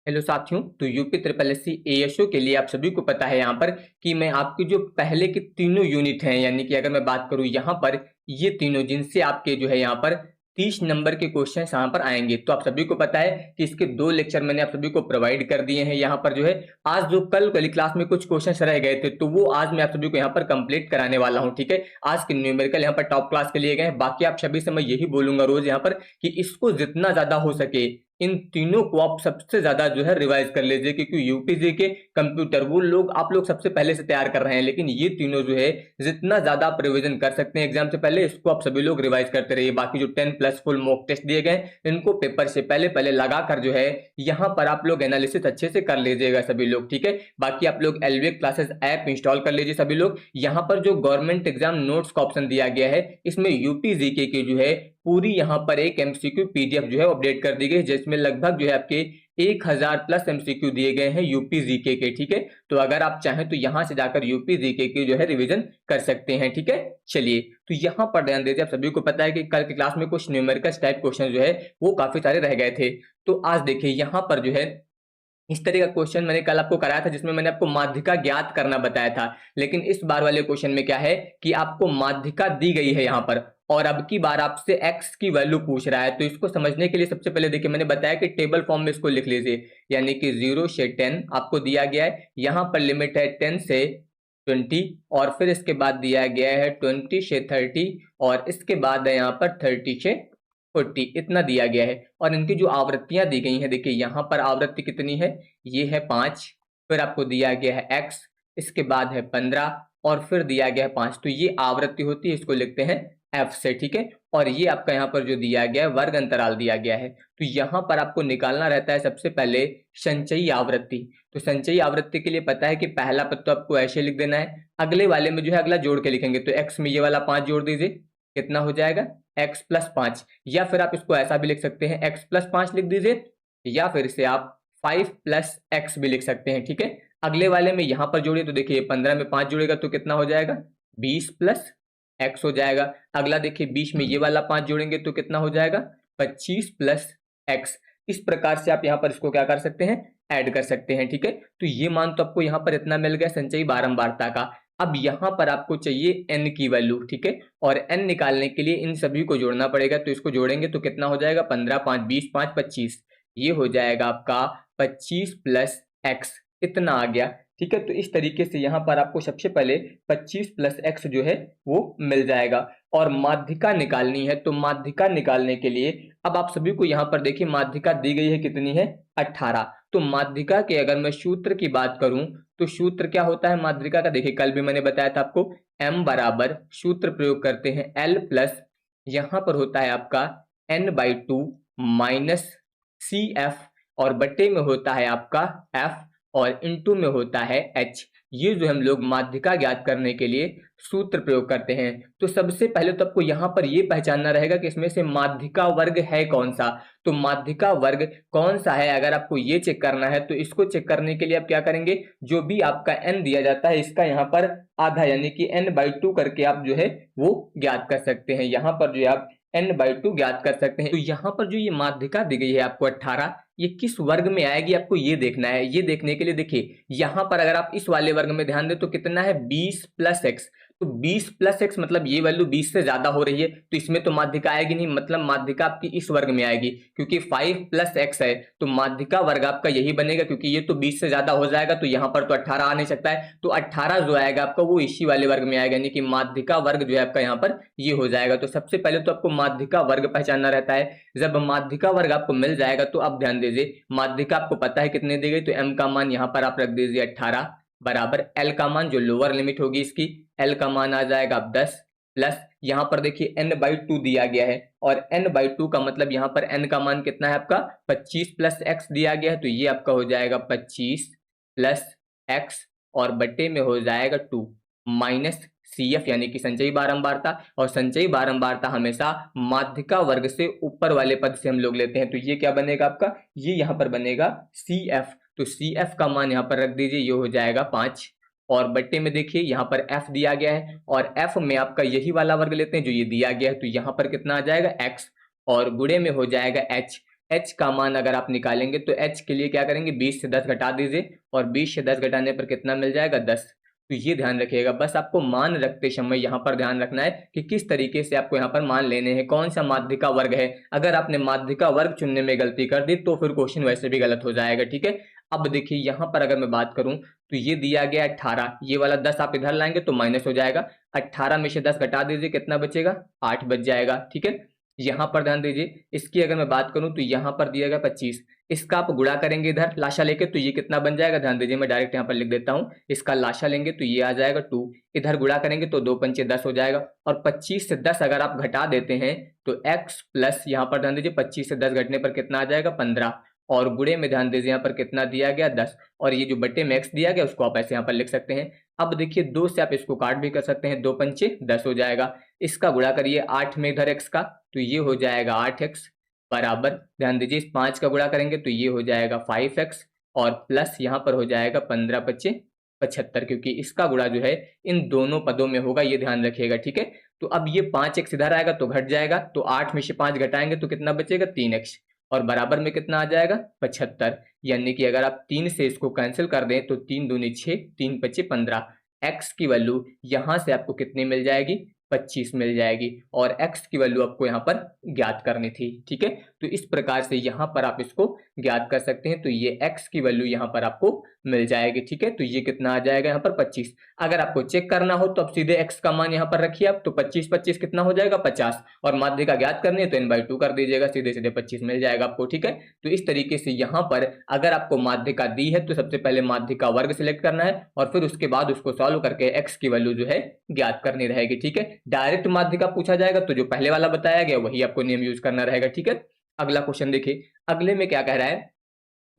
Hello साथियों। तो UP triple S C ASO के लिए आप सभी को पता है यहाँ पर कि मैं आपके जो पहले के तीनों यूनिट हैं, यानी कि अगर मैं बात करूँ यहाँ पर ये तीनों जिनसे आपके जो है यहाँ पर 30 नंबर के क्वेश्चन यहाँ पर आएंगे। तो आप सभी को पता है कि इसके 2 लेक्चर मैंने आप सभी को प्रोवाइड कर दिए हैं। यहाँ पर जो है आज जो कल वाली क्लास में कुछ क्वेश्चन रह गए थे तो वो आज मैं आप सभी को यहाँ पर कंप्लीट कराने वाला हूँ। ठीक है, आज के न्यूमेरिकल यहाँ पर टॉप क्लास के लिए गए हैं। बाकी आप सभी से मैं यही बोलूंगा रोज यहाँ पर कि इसको जितना ज्यादा हो सके इन तीनों को आप सबसे ज्यादा जो है रिवाइज कर लीजिए, क्योंकि यूपीजी के कंप्यूटर वो लोग आप लोग सबसे पहले से तैयार कर रहे हैं, लेकिन ये तीनों जो है जितना ज्यादा आप रिवीजन कर सकते हैं एग्जाम से पहले इसको आप सभी लोग रिवाइज करते रहिए। बाकी जो 10+ फुल मॉक टेस्ट दिए गए इनको पेपर से पहले पहले लगा कर जो है यहाँ पर आप लोग एनालिसिस अच्छे से कर लीजिएगा सभी लोग। ठीक है, बाकी आप लोग एलवीए क्लासेस ऐप इंस्टॉल कर लीजिए सभी लोग। यहाँ पर जो गवर्नमेंट एग्जाम नोट्स का ऑप्शन दिया गया है इसमें यूपीजी के जो है पूरी यहाँ पर एक एमसीक्यू पीडीएफ जो है अपडेट कर दी गई, जिसमें लगभग जो है आपके 1000+ एमसीक्यू दिए गए हैं यूपी जीके के। ठीक है, तो अगर आप चाहें तो यहां से जाकर यूपी जीके की जो है रिवीजन कर सकते हैं। ठीक है, चलिए तो यहां पर ध्यान दीजिए। आप सभी को पता है कि कल की क्लास में कुछ न्यूमेरिकल टाइप क्वेश्चन जो है वो काफी सारे रह गए थे। तो आज देखिए यहाँ पर जो है इस तरह का क्वेश्चन मैंने कल आपको कराया था जिसमें मैंने आपको माध्यिका ज्ञात करना बताया था, लेकिन इस बार वाले क्वेश्चन में क्या है कि आपको माध्यिका दी गई है यहाँ पर और अब की बार आपसे x की वैल्यू पूछ रहा है। तो इसको समझने के लिए सबसे पहले देखिए मैंने बताया कि टेबल फॉर्म में इसको लिख लीजिए, यानी कि 0 से 10 आपको दिया गया है। यहाँ पर लिमिट है 10 से 20 और फिर इसके बाद दिया गया है 20 से 30 और इसके बाद है यहाँ पर 30 से 40 इतना दिया गया है। और इनकी जो आवृत्तियां दी गई हैं देखिए यहाँ पर आवृत्ति कितनी है, ये है 5, फिर आपको दिया गया है x, इसके बाद है 15 और फिर दिया गया है 5। तो ये आवृत्ति होती है, इसको लिखते हैं f से। ठीक है, और ये आपका यहाँ पर जो दिया गया है वर्ग अंतराल दिया गया है। तो यहाँ पर आपको निकालना रहता है सबसे पहले संचयी आवृत्ति। तो संचयी आवृत्ति के लिए पता है कि पहला पद तो आपको ऐसे लिख देना है, अगले वाले में जो है अगला जोड़ के लिखेंगे। तो x में ये वाला 5 जोड़ दीजिए, कितना हो जाएगा x+5, या फिर आप इसको ऐसा भी लिख सकते हैं x+5 लिख दीजिए, या फिर इसे आप 5+x भी लिख सकते हैं। ठीक है, अगले वाले में यहां पर जोड़िए तो देखिए 15 में 5 जोड़ेगा तो कितना हो जाएगा 20+x हो जाएगा। अगला देखिए 20 में ये वाला 5 जोड़ेंगे तो कितना हो जाएगा 25+x। इस प्रकार से आप यहाँ पर इसको क्या कर सकते हैं, ऐड कर सकते हैं। ठीक है, तो ये मान तो आपको यहाँ पर इतना मिल गया संचयी बारंबारता का। अब यहाँ पर आपको चाहिए n की वैल्यू। ठीक है, और n निकालने के लिए इन सभी को जोड़ना पड़ेगा। तो इसको जोड़ेंगे तो कितना हो जाएगा 15 5 20 5 25, ये हो जाएगा आपका 25+x, इतना आ गया। ठीक है, तो इस तरीके से यहाँ पर आपको सबसे पहले 25+x जो है वो मिल जाएगा। और माध्यिका निकालनी है, तो माध्यिका निकालने के लिए अब आप सभी को यहाँ पर देखिए माध्यिका दी गई है कितनी है 18। तो माध्यिका के अगर मैं सूत्र की बात करूं तो सूत्र क्या होता है माध्यिका का, देखिए कल भी मैंने बताया था आपको, m बराबर सूत्र प्रयोग करते हैं l प्लस यहाँ पर होता है आपका n/2 माइनस CF और बट्टे में होता है आपका F और इनटू में होता है H। ये जो हम लोग माध्यिका ज्ञात करने के लिए सूत्र प्रयोग करते हैं। तो सबसे पहले तो आपको यहाँ पर ये पहचानना रहेगा कि इसमें से माध्यिका वर्ग है कौन सा। तो माध्यिका वर्ग कौन सा है अगर आपको ये चेक करना है तो इसको चेक करने के लिए आप क्या करेंगे, जो भी आपका n दिया जाता है इसका यहाँ पर आधा यानी कि n/2 करके आप जो है वो ज्ञात कर सकते हैं। यहाँ पर जो आप n/2 ज्ञात कर सकते हैं। तो यहाँ पर जो ये माध्यिका दी गई है आपको 18, ये किस वर्ग में आएगी आपको ये देखना है। ये देखने के लिए देखिए यहाँ पर अगर आप इस वाले वर्ग में ध्यान दें तो कितना है 20+x। तो 20+x मतलब ये वैल्यू 20 से ज्यादा हो रही है, तो इसमें तो माध्यिका आएगी नहीं, मतलब माध्यिका आपकी इस वर्ग में आएगी। क्योंकि 5+x है तो माध्यिका वर्ग आपका यही बनेगा, क्योंकि ये तो 20 से ज्यादा हो जाएगा तो यहाँ पर तो 18 आ नहीं सकता है। तो 18 जो आएगा आपका वो इसी वाले वर्ग में आएगा, यानी कि माध्यिका वर्ग जो है आपका यहाँ पर ये हो जाएगा। तो सबसे पहले तो आपको माध्यिका वर्ग पहचानना रहता है। जब माध्यिका वर्ग आपको मिल जाएगा तो आप ध्यान दीजिए माध्यिका आपको पता है कितने दी गई, तो m का मान यहाँ पर आप रख दीजिए 18 बराबर l का मान जो लोअर लिमिट होगी इसकी l का मान आ जाएगा 10 प्लस यहाँ पर देखिए n/2 दिया गया है और n/2 का मतलब यहाँ पर n का मान कितना है आपका 25+x दिया गया है। तो ये आपका हो जाएगा 25+x और बट्टे में हो जाएगा 2 माइनस CF यानी कि संचयी बारंबारता। और संचयी बारंबारता हमेशा माध्यिका वर्ग से ऊपर वाले पद से हम लोग लेते हैं। तो ये क्या बनेगा आपका, ये यहाँ पर बनेगा CF। तो CF का मान यहाँ पर रख दीजिए, ये हो जाएगा 5 और बट्टे में देखिए यहाँ पर F दिया गया है और F में आपका यही वाला वर्ग लेते हैं जो ये दिया गया है। तो यहाँ पर कितना आ जाएगा x और गुणे में हो जाएगा h। h का मान अगर आप निकालेंगे तो h के लिए क्या करेंगे, 20 से 10 घटा दीजिए और 20 से 10 घटाने पर कितना मिल जाएगा, 10। तो ये ध्यान रखिएगा, बस आपको मान रखते समय यहाँ पर ध्यान रखना है कि किस तरीके से आपको यहाँ पर मान लेने हैं, कौन सा माध्य का वर्ग है। अगर आपने माध्य का वर्ग चुनने में गलती कर दी तो फिर क्वेश्चन वैसे भी गलत हो जाएगा, ठीक है। अब देखिए यहाँ पर अगर मैं बात करूं तो ये दिया गया 18, ये वाला 10 आप इधर लाएंगे तो माइनस हो जाएगा, 18 में से 10 घटा दीजिए, कितना बचेगा, 8 बच जाएगा, ठीक है। यहाँ पर ध्यान दीजिए, इसकी अगर मैं बात करूं तो यहाँ पर दिया गया 25, इसका आप गुणा करेंगे इधर लाशा लेके तो ये कितना बन जाएगा, ध्यान दीजिए मैं डायरेक्ट यहाँ पर लिख देता हूँ, इसका लाशा लेंगे तो ये आ जाएगा 2, इधर गुणा करेंगे तो 2 पंचे 10 हो जाएगा, और 25 से 10 अगर आप घटा देते हैं तो x प्लस यहाँ पर ध्यान दीजिए 25 से 10 घटने पर कितना आ जाएगा, 15, और गुणे में ध्यान दीजिए यहाँ पर कितना दिया गया, 10, और ये जो बटे में x दिया गया उसको आप ऐसे यहाँ पर लिख सकते हैं। अब देखिए 2 से आप इसको काट भी कर सकते हैं, 2 पंचे 10 हो जाएगा, इसका गुणा करिए 8 में इधर x का तो ये हो जाएगा 8x, बराबर ध्यान दीजिए इस 5 का गुणा करेंगे तो ये हो जाएगा 5x, और प्लस यहाँ पर हो जाएगा 15 पच्चे 75, क्योंकि इसका गुणा जो है इन दोनों पदों में होगा, ये ध्यान रखिएगा, ठीक है। तो अब ये 5x इधर आएगा तो घट जाएगा, तो 8 में से 5 घटाएंगे तो कितना बचेगा, 3x, और बराबर में कितना आ जाएगा, 75, यानी कि अगर आप 3 से इसको कैंसिल कर दें तो 3 दूनी 6, 3 पच्चे 15, x की वैल्यू यहाँ से आपको कितनी मिल जाएगी, 25 मिल जाएगी, और x की वैल्यू आपको यहाँ पर ज्ञात करनी थी, ठीक है। तो इस प्रकार से यहाँ पर आप इसको ज्ञात कर सकते हैं, तो ये x की वैल्यू यहाँ पर आपको मिल जाएगी, ठीक है। तो ये कितना आ जाएगा यहाँ पर 25। अगर आपको चेक करना हो तो आप सीधे x का मान यहाँ पर रखिए आप, तो 25 25 कितना हो जाएगा, 50, और माध्य का ज्ञात करनी है तो n/2 कर दीजिएगा, सीधे सीधे 25 मिल जाएगा आपको, ठीक है। तो इस तरीके से यहाँ पर अगर आपको माध्य का दी है तो सबसे पहले माध्य का वर्ग सिलेक्ट करना है और फिर उसके बाद उसको सॉल्व करके x की वैल्यू जो है ज्ञात करनी रहेगी, ठीक है। डायरेक्ट माध्य का पूछा जाएगा तो जो पहले वाला बताया गया वही आपको नियम यूज करना रहेगा, ठीक है। अगला क्वेश्चन देखिए, अगले में क्या कह रहा है,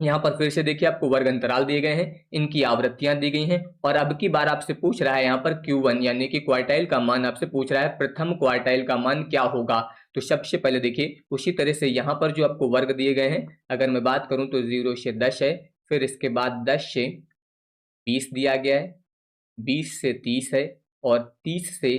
यहाँ पर फिर से देखिए आपको वर्ग अंतराल दिए गए हैं, इनकी आवृत्तियां दी गई हैं, और अब की बार आपसे पूछ रहा है यहाँ पर Q1 यानी कि क्वार्टाइल का मान आपसे पूछ रहा है, प्रथम क्वार्टाइल का मान क्या होगा। तो सबसे पहले देखिए उसी तरह से यहाँ पर जो आपको वर्ग दिए गए हैं, अगर मैं बात करूं तो 0 से 10 है, फिर इसके बाद 10 से 20 दिया गया है, 20 से 30 है, और 30 से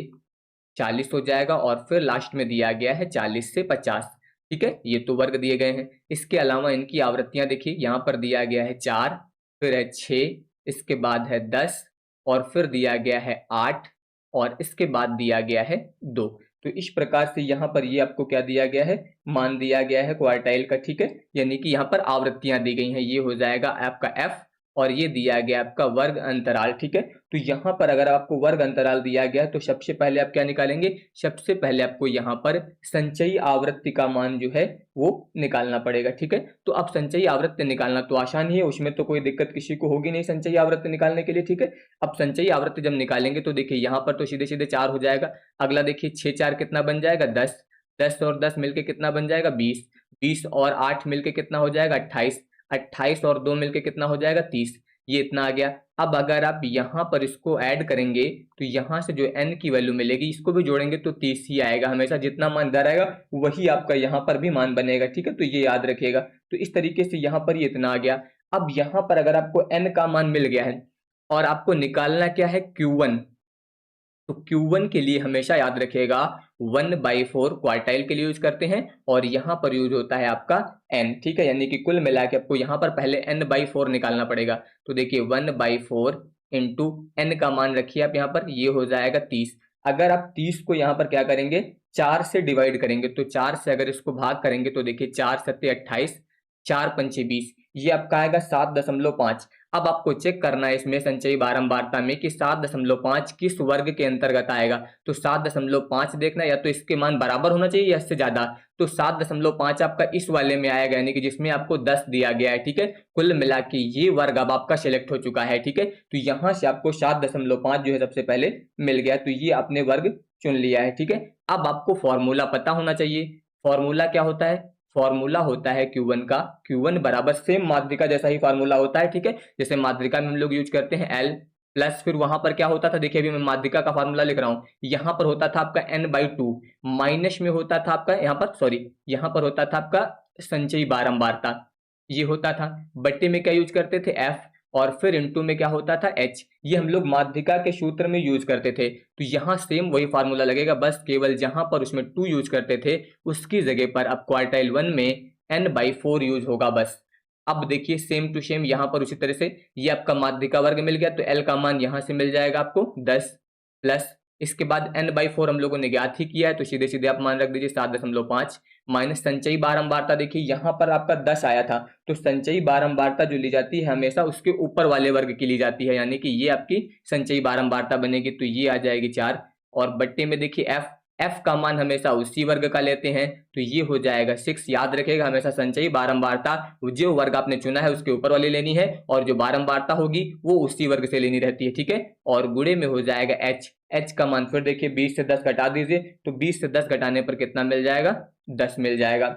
40 हो जाएगा, और फिर लास्ट में दिया गया है 40 से 50, ठीक है। ये तो वर्ग दिए गए हैं, इसके अलावा इनकी आवृत्तियां देखिए, यहाँ पर दिया गया है 4, फिर है 6, इसके बाद है 10, और फिर दिया गया है 8, और इसके बाद दिया गया है 2। तो इस प्रकार से यहाँ पर ये आपको क्या दिया गया है, मान दिया गया है क्वार्टाइल का, ठीक है। यानी कि यहाँ पर आवृत्तियां दी गई हैं, ये हो जाएगा आपका f, और ये दिया गया आपका वर्ग अंतराल, ठीक है। तो यहाँ पर अगर आपको वर्ग अंतराल दिया गया तो सबसे पहले आप क्या निकालेंगे, सबसे पहले आपको यहाँ पर संचयी आवृत्ति का मान जो है वो निकालना पड़ेगा, ठीक है। तो अब संचयी आवृत्ति निकालना तो आसान ही है, उसमें तो कोई दिक्कत किसी को होगी नहीं संचयी आवृत्ति निकालने के लिए, ठीक है। अब संचयी आवृत्ति जब निकालेंगे तो देखिए यहाँ पर तो सीधे सीधे 4 हो जाएगा, अगला देखिए 6 4 कितना बन जाएगा, 10, 10 और 10 मिलके कितना बन जाएगा, 20, 20 और 8 मिलके कितना हो जाएगा, 28, 28 और 2 मिलके कितना हो जाएगा, 30, ये इतना आ गया। अब अगर आप यहाँ पर इसको ऐड करेंगे तो यहाँ से जो n की वैल्यू मिलेगी इसको भी जोड़ेंगे तो 30 ही आएगा, हमेशा जितना मान इधर आएगा वही आपका यहाँ पर भी मान बनेगा, ठीक है। तो ये याद रखिएगा, तो इस तरीके से यहाँ पर ये इतना आ गया। अब यहाँ पर अगर आपको n का मान मिल गया है और आपको निकालना क्या है, Q1, तो Q1 के लिए हमेशा याद रखिएगा 1/4 क्वार्टाइल के लिए यूज करते हैं, और यहाँ पर यूज होता है आपका n, ठीक है। यानी कि कुल मिला के आपको यहाँ पर पहले n/4 निकालना पड़ेगा। तो देखिए 1/4 इंटू n का मान रखिए आप यहाँ पर, ये हो जाएगा 30। अगर आप 30 को यहाँ पर क्या करेंगे, 4 से डिवाइड करेंगे, तो 4 से अगर इसको भाग करेंगे तो देखिए 4 सत्ते 28, 4 पंचे 20, ये आपका आएगा 7.5। अब आपको चेक करना है इसमें संचयी बारंबारता में कि 7.5 किस वर्ग के अंतर्गत आएगा। तो 7.5 देखना, या तो इसके मान बराबर होना चाहिए या इससे ज्यादा। तो 7.5 आपका इस वाले में आएगा, यानी कि जिसमें आपको 10 दिया गया है, ठीक है। कुल मिला के ये वर्ग अब आपका सिलेक्ट हो चुका है, ठीक है। तो यहाँ से आपको 7.5 जो है सबसे पहले मिल गया, तो ये आपने वर्ग चुन लिया है, ठीक है। अब आपको फॉर्मूला पता होना चाहिए। फॉर्मूला क्या होता है, फॉर्मूला होता है Q1 का, Q1 बराबर सेम माध्यिका जैसा ही फॉर्मूला होता है, ठीक है। जैसे माध्यिका में हम लोग यूज करते हैं L प्लस, फिर वहां पर क्या होता था, देखिए अभी मैं माध्यिका का फॉर्मूला लिख रहा हूं, यहाँ पर होता था आपका n/2, माइनस में होता था आपका यहाँ पर, सॉरी यहाँ पर होता था आपका संचयी बारंबारता, ये होता था। बट्टे में क्या यूज करते थे, F, और फिर इनटू में क्या होता था, H। ये हम लोग माध्यिका के सूत्र में यूज करते थे। तो यहाँ सेम वही फार्मूला लगेगा, बस केवल जहां पर उसमें 2 यूज करते थे उसकी जगह पर अब क्वार्टाइल 1 में n/4 यूज होगा बस। अब देखिए सेम टू सेम यहाँ पर उसी तरह से ये आपका माध्यिका वर्ग मिल गया, तो l का मान यहाँ से मिल जाएगा आपको 10 प्लस इसके बाद n/4 हम लोगों ने ज्ञात ही किया है, तो सीधे सीधे आप मान रख दीजिए 7.5 माइनस संचयी बारंबारता। देखिए यहाँ पर आपका 10 आया था, तो संचयी बारंबारता जो ली जाती है हमेशा उसके ऊपर वाले वर्ग की ली जाती है, यानी कि ये आपकी संचयी बारंबारता बनेगी, तो ये आ जाएगी 4 और बट्टे में देखिए f का मान हमेशा उसी वर्ग का लेते हैं, तो ये हो जाएगा 6। याद रखेगा हमेशा संचयी बारंबारता जो वर्ग आपने चुना है उसके ऊपर वाली लेनी है और जो बारंबारता होगी वो उसी वर्ग से लेनी रहती है, ठीक है। और गुणे में हो जाएगा h का मान फिर देखिए 20 से 10 घटा दीजिए, तो 20 से 10 घटाने पर कितना मिल जाएगा, 10 मिल जाएगा।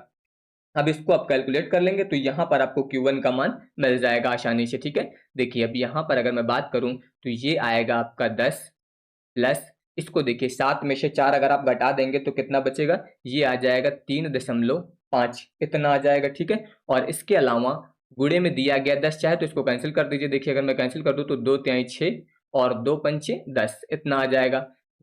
अब इसको आप कैलकुलेट कर लेंगे तो यहाँ पर आपको Q1 का मान मिल जाएगा आसानी से, ठीक है। देखिए अब यहाँ पर अगर मैं बात करूं तो ये आएगा आपका 10 प्लस इसको देखिए 7 में से 4 अगर आप घटा देंगे तो कितना बचेगा, ये आ जाएगा 3.5 इतना आ जाएगा, ठीक है। और इसके अलावा गुणे में दिया गया 10 चाहे तो इसको कैंसिल कर दीजिए। देखिए अगर मैं कैंसिल कर दूं तो 2 तिहाई 6 और 2 पंचे 10 इतना आ जाएगा।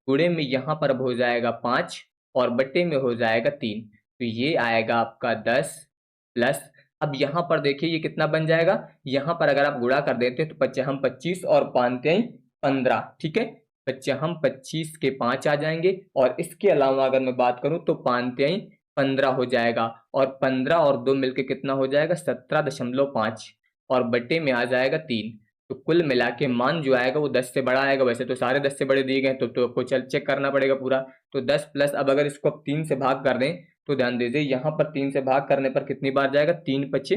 गुणे में यहाँ पर अब हो जाएगा 5 और बट्टे में हो जाएगा 3, तो ये आएगा आपका 10 प्लस अब यहाँ पर देखिए ये कितना बन जाएगा, यहाँ पर अगर आप गुणा कर देते हैं तो 25 और 5 15, ठीक है। 25 के 5 आ जाएंगे और इसके अलावा अगर मैं बात करूं तो 15 हो जाएगा और 15 और 2 मिलके कितना हो जाएगा 17.5 और बट्टे में आ जाएगा 3। तो कुल मिला के मान जो आएगा वो 10 से बड़ा आएगा। वैसे तो सारे 10 से बड़े दिए गए तो आपको चेक करना पड़ेगा पूरा। तो 10 प्लस अब अगर इसको आप 3 से भाग कर दें तो ध्यान दीजिए यहाँ पर 3 से भाग करने पर कितनी बार जाएगा, 3 पच्चे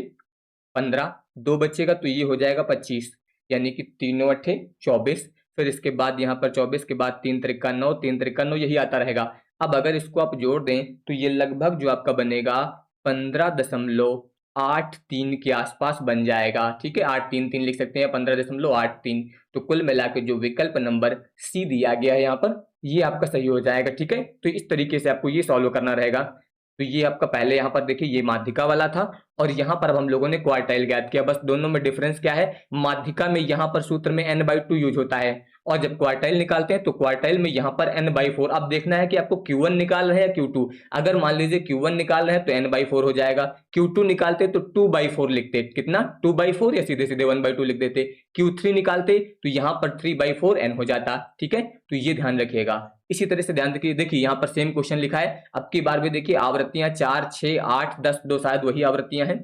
15, 2 बचेगा तो ये हो जाएगा 25, यानी कि 3 8 24। फिर इसके बाद यहाँ पर 24 के बाद 3 त्रिका 9, 3 त्रिका 9 यही आता रहेगा। अब अगर इसको आप जोड़ दें तो ये लगभग जो आपका बनेगा 15.83 के आसपास बन जाएगा, ठीक है। 833 लिख सकते हैं 15.83। तो कुल मिला के जो विकल्प नंबर सी दिया गया है यहाँ पर ये आपका सही हो जाएगा, ठीक है। तो इस तरीके से आपको ये सॉल्व करना रहेगा। तो ये आपका पहले यहाँ पर देखिए ये माध्यिका वाला था और यहाँ पर अब हम लोगों ने क्वार्टाइल ज्ञात किया। बस दोनों में डिफरेंस क्या है, माध्यिका में यहाँ पर सूत्र में n/2 यूज होता है और जब क्वार्टाइल निकालते हैं तो क्वार्टाइल में यहाँ पर n/4। अब देखना है कि आपको Q1 निकाल रहे हैं या Q2। अगर मान लीजिए Q1 निकाल रहे हैं तो n/4 हो जाएगा, Q2 निकालते तो 2/4 लिखते, कितना 2/4 या सीधे सीधे 1/2 लिख देते। Q3 निकालते तो यहाँ पर 3/4 n हो जाता, ठीक है। तो ये ध्यान रखिएगा। इसी तरह से ध्यान रखिए, देखिए यहाँ पर सेम क्वेश्चन लिखा है। अब की बार भी देखिए आवृत्तियां 4 6 8 10 2 शायद वही आवृत्तियां हैं।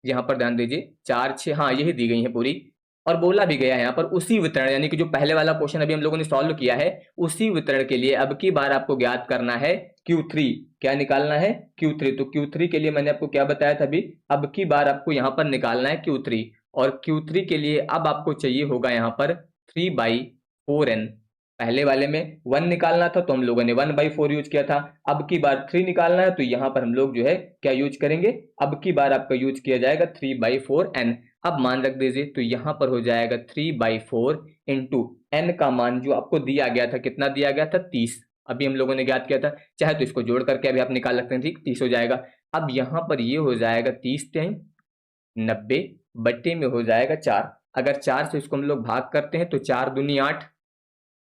यहाँ पर ध्यान दीजिए 4 6 हाँ यही दी गई हैं पूरी और बोला भी गया है यहाँ पर उसी वितरण, यानी कि जो पहले वाला क्वेश्चन अभी हम लोगों ने सॉल्व किया है उसी वितरण के लिए अब की बार आपको ज्ञात करना है Q3। क्या निकालना है, Q3। तो Q3 के लिए मैंने आपको क्या बताया था अभी, अब की बार आपको यहाँ पर निकालना है Q3 और Q3 के लिए अब आपको चाहिए होगा यहाँ पर 3/4n। पहले वाले में 1 निकालना था तो हम लोगों ने 1/4 यूज किया था। अब की बार 3 निकालना है तो यहाँ पर हम लोग जो है क्या यूज करेंगे, अब की बार आपका यूज किया जाएगा 3/4n। अब मान रख दीजिए तो यहाँ पर हो जाएगा 3/4 इंटू n का मान जो आपको दिया गया था, कितना दिया गया था 30, अभी हम लोगों ने ज्ञात किया था। चाहे तो इसको जोड़ करके अभी आप निकाल सकते हैं, ठीक 30 हो जाएगा। अब यहाँ पर ये हो जाएगा 30 टाइम 90 बट्टे में हो जाएगा 4। अगर 4 से इसको हम लोग भाग करते हैं तो 4 दूनी 8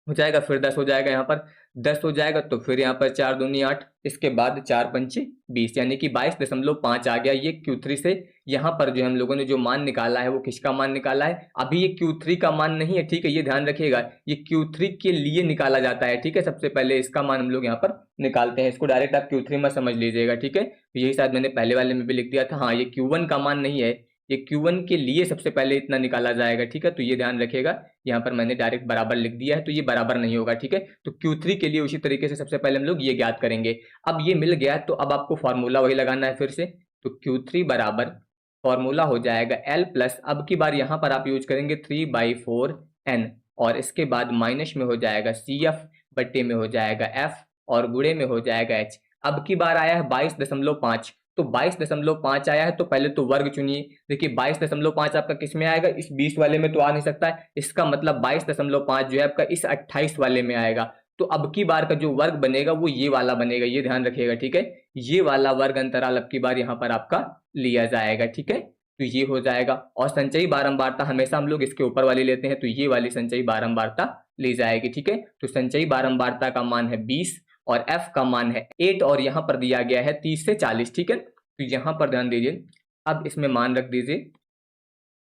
हो जाएगा, फिर 10 हो जाएगा, यहाँ पर 10 हो जाएगा तो फिर यहाँ पर 4 दूनी 8, इसके बाद 4 पंचे 20, यानी कि 22.5 आ गया ये Q3 से। यहाँ पर जो हम लोगों ने जो मान निकाला है वो किसका मान निकाला है, अभी ये Q3 का मान नहीं है, ठीक है। ये ध्यान रखिएगा ये Q3 के लिए निकाला जाता है, ठीक है। सबसे पहले इसका मान हम लोग यहाँ पर निकालते हैं, इसको डायरेक्ट आप Q3 में समझ लीजिएगा, ठीक है। यही शायद मैंने पहले वाले में भी लिख दिया था। हाँ ये Q1 का मान नहीं है, ये Q1 के लिए सबसे पहले इतना निकाला जाएगा, ठीक है। तो ये ध्यान रखिएगा, यहाँ पर मैंने डायरेक्ट बराबर लिख दिया है तो ये बराबर नहीं होगा, ठीक है। तो Q3 के लिए उसी तरीके से सबसे पहले हम लोग ये ज्ञात करेंगे। अब ये मिल गया तो अब आपको फॉर्मूला वही लगाना है फिर से। तो Q3 बराबर फॉर्मूला हो जाएगा L प्लस अब की बार यहाँ पर आप यूज करेंगे 3/4n और इसके बाद माइनस में हो जाएगा CF बट्टे में हो जाएगा F और गुणे में हो जाएगा H। अब की बार आया है 22.5, तो 22.5 आया है तो पहले तो वर्ग चुनिए। देखिए 22.5 आपका किस में आएगा, इस 20 वाले में तो आ नहीं सकता है, इसका मतलब 22.5 जो है आपका इस 28 वाले में आएगा। तो अब की बार का जो वर्ग बनेगा वो ये वाला बनेगा, ये ध्यान रखिएगा, ठीक है। ये वाला वर्ग अंतराल अब की बार यहाँ पर आपका लिया जाएगा, ठीक है। तो ये हो जाएगा और संचयी बारंबारता हमेशा हम लोग इसके ऊपर वाली लेते हैं, तो ये वाली संचयी बारंबारता ली जाएगी, ठीक है। तो संचयी बारंबारता का मान है 20 और F का मान है 8 और यहाँ पर दिया गया है 30 से 40, ठीक है। तो यहाँ पर ध्यान दीजिए, अब इसमें मान रख दीजिए।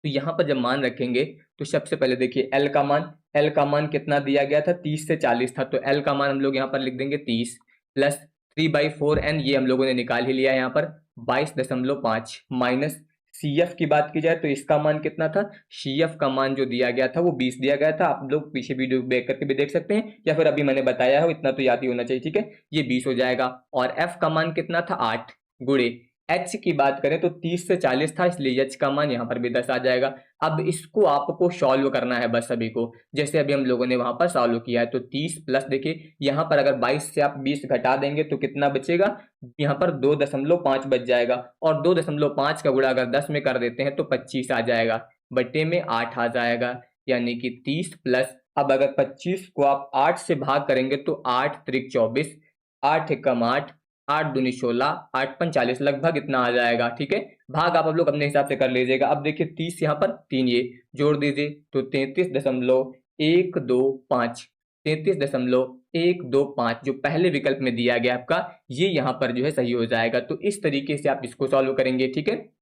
तो यहाँ पर जब मान रखेंगे तो सबसे पहले देखिए एल का मान कितना दिया गया था, 30 से 40 था, तो एल का मान हम लोग यहाँ पर लिख देंगे 30 प्लस 3/4 n, ये हम लोगों ने निकाल ही लिया यहाँ पर 22.5 माइनस सी एफ की बात की जाए तो इसका मान कितना था, सी एफ का मान जो दिया गया था वो 20 दिया गया था। आप लोग पीछे वीडियो बैक करके भी देख सकते हैं या फिर अभी मैंने बताया है, इतना तो याद ही होना चाहिए, ठीक है। ये 20 हो जाएगा और एफ का मान कितना था 8 गुणे एच की बात करें तो 30 से 40 था, इसलिए एच का मान यहाँ पर भी 10 आ जाएगा। अब इसको आपको सॉल्व करना है बस सभी को, जैसे अभी हम लोगों ने वहां पर सॉल्व किया है। तो 30 प्लस देखिए यहाँ पर अगर 22 से आप 20 घटा देंगे तो कितना बचेगा, यहाँ पर 2.5 बच जाएगा और 2.5 का गुणा अगर 10 में कर देते हैं तो 25 आ जाएगा, बटे में 8 आ जाएगा, यानी कि 30 प्लस, अब अगर 25 को आप 8 से भाग करेंगे तो 8 त्रिक 24, 8 एकम 8, 8 दूनी 16, 8 पंच 40, लगभग इतना आ जाएगा, ठीक है। भाग आप लोग अपने हिसाब से कर लीजिएगा। अब देखिए 30 यहाँ पर 3 ये जोड़ दीजिए तो 33.125, 33.125 जो पहले विकल्प में दिया गया आपका, ये यहाँ पर जो है सही हो जाएगा। तो इस तरीके से आप इसको सॉल्व करेंगे, ठीक है।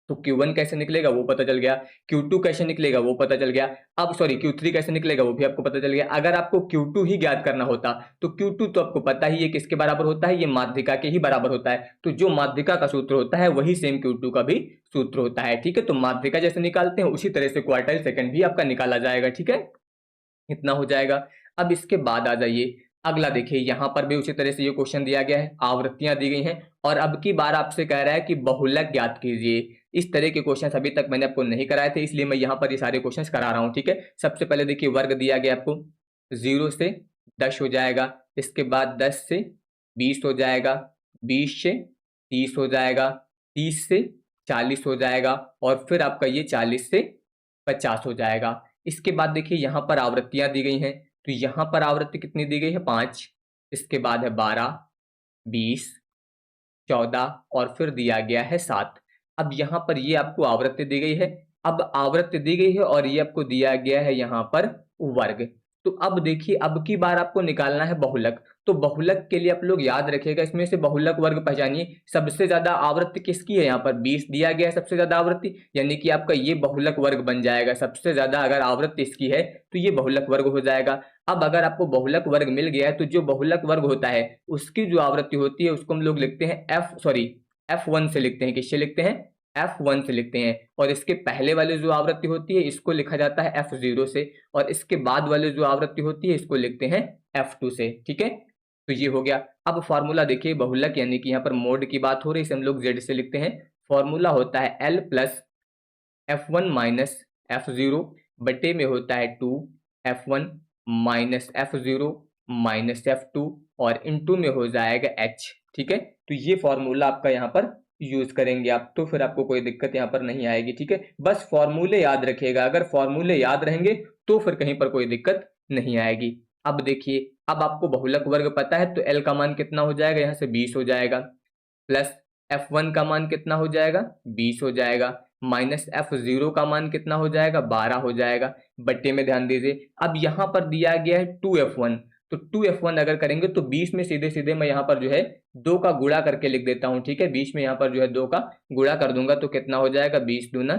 तो Q1 कैसे निकलेगा वो पता चल गया, Q2 कैसे निकलेगा वो पता चल गया, अब सॉरी Q3 कैसे निकलेगा वो भी आपको पता चल गया। अगर आपको Q2 ही ज्ञात करना होता तो Q2 तो आपको पता ही है किसके बराबर होता है, ये माध्यिका के ही बराबर होता है। तो जो माध्यिका का सूत्र होता है वही सेम Q2 का भी सूत्र होता है, ठीक है। तो माध्यिका जैसे निकालते हैं उसी तरह से क्वार्टाइल सेकंड भी आपका निकाला जाएगा, ठीक है। इतना हो जाएगा। अब इसके बाद आ जाइए अगला, देखिए यहाँ पर भी उसी तरह से ये क्वेश्चन दिया गया है, आवृत्तियां दी गई हैं और अब की बार आपसे कह रहा है कि बहुलक ज्ञात कीजिए। इस तरह के क्वेश्चन अभी तक मैंने आपको नहीं कराए थे, इसलिए मैं यहाँ पर ये सारे क्वेश्चन करा रहा हूँ, ठीक है। सबसे पहले देखिए वर्ग दिया गया आपको, 0 से 10 हो जाएगा, इसके बाद 10 से 20 हो जाएगा, 20 से 30 हो जाएगा, 30 से 40 हो जाएगा और फिर आपका ये 40 से 50 हो जाएगा। इसके बाद देखिए यहाँ पर आवृत्तियां दी गई हैं, तो यहाँ पर आवृत्ति कितनी दी गई है 5, इसके बाद है 12, 20, 14 और फिर दिया गया है 7। अब यहाँ पर ये आपको आवृत्ति दी गई है, अब आवृत्ति दी गई है और ये आपको दिया गया है यहाँ पर वर्ग। तो अब देखिए अब की बार आपको निकालना है बहुलक, तो बहुलक के लिए आप लोग याद रखिएगा, इसमें से बहुलक वर्ग पहचानिए। सबसे ज्यादा आवृत्ति किसकी है, यहाँ पर 20 दिया गया है सबसे ज्यादा आवृत्ति, यानी कि आपका ये बहुलक वर्ग बन जाएगा। सबसे ज्यादा अगर आवृत्ति इसकी है तो ये बहुलक वर्ग हो जाएगा। अब अगर आपको बहुलक वर्ग मिल गया है तो जो बहुलक वर्ग होता है उसकी जो आवृत्ति होती है उसको हम लोग लिखते हैं F1 से लिखते हैं, किससे लिखते हैं, F1 से लिखते हैं। और इसके पहले वाली जो आवृत्ति होती है इसको लिखा जाता है F0 से, और इसके बाद वाली जो आवृत्ति होती है इसको लिखते हैं F2 से, ठीक है। तो ये हो गया। अब फॉर्मूला देखिए बहुलक यानी कि यहाँ पर मोड की बात हो रही है, इसे हम लोग Z से लिखते हैं। फॉर्मूला होता है L plus F1 minus F0 बटे में होता है 2F1 minus F0 minus F2 और इनटू में हो जाएगा H, ठीक है। तो ये फॉर्मूला आपका यहाँ पर यूज करेंगे आप, तो फिर आपको कोई दिक्कत यहाँ पर नहीं आएगी, ठीक है। बस फॉर्मूले याद रखिएगा, अगर फॉर्मूले याद रहेंगे तो फिर कहीं पर कोई दिक्कत नहीं आएगी। अब देखिए अब आपको बहुलक वर्ग पता है तो L का मान कितना हो जाएगा, यहाँ से 20 हो जाएगा, प्लस F1 का मान कितना हो जाएगा 20 हो जाएगा, माइनस F0 का मान कितना हो जाएगा 12 हो जाएगा, बट्टे में ध्यान दीजिए। अब यहाँ पर दिया गया है 2F1, तो 2F1 अगर करेंगे तो 20 में सीधे सीधे मैं यहाँ पर जो है 2 का गुणा करके लिख देता हूँ, ठीक है। 20 में यहाँ पर जो है 2 का गुणा कर दूंगा तो कितना हो जाएगा 20 दूना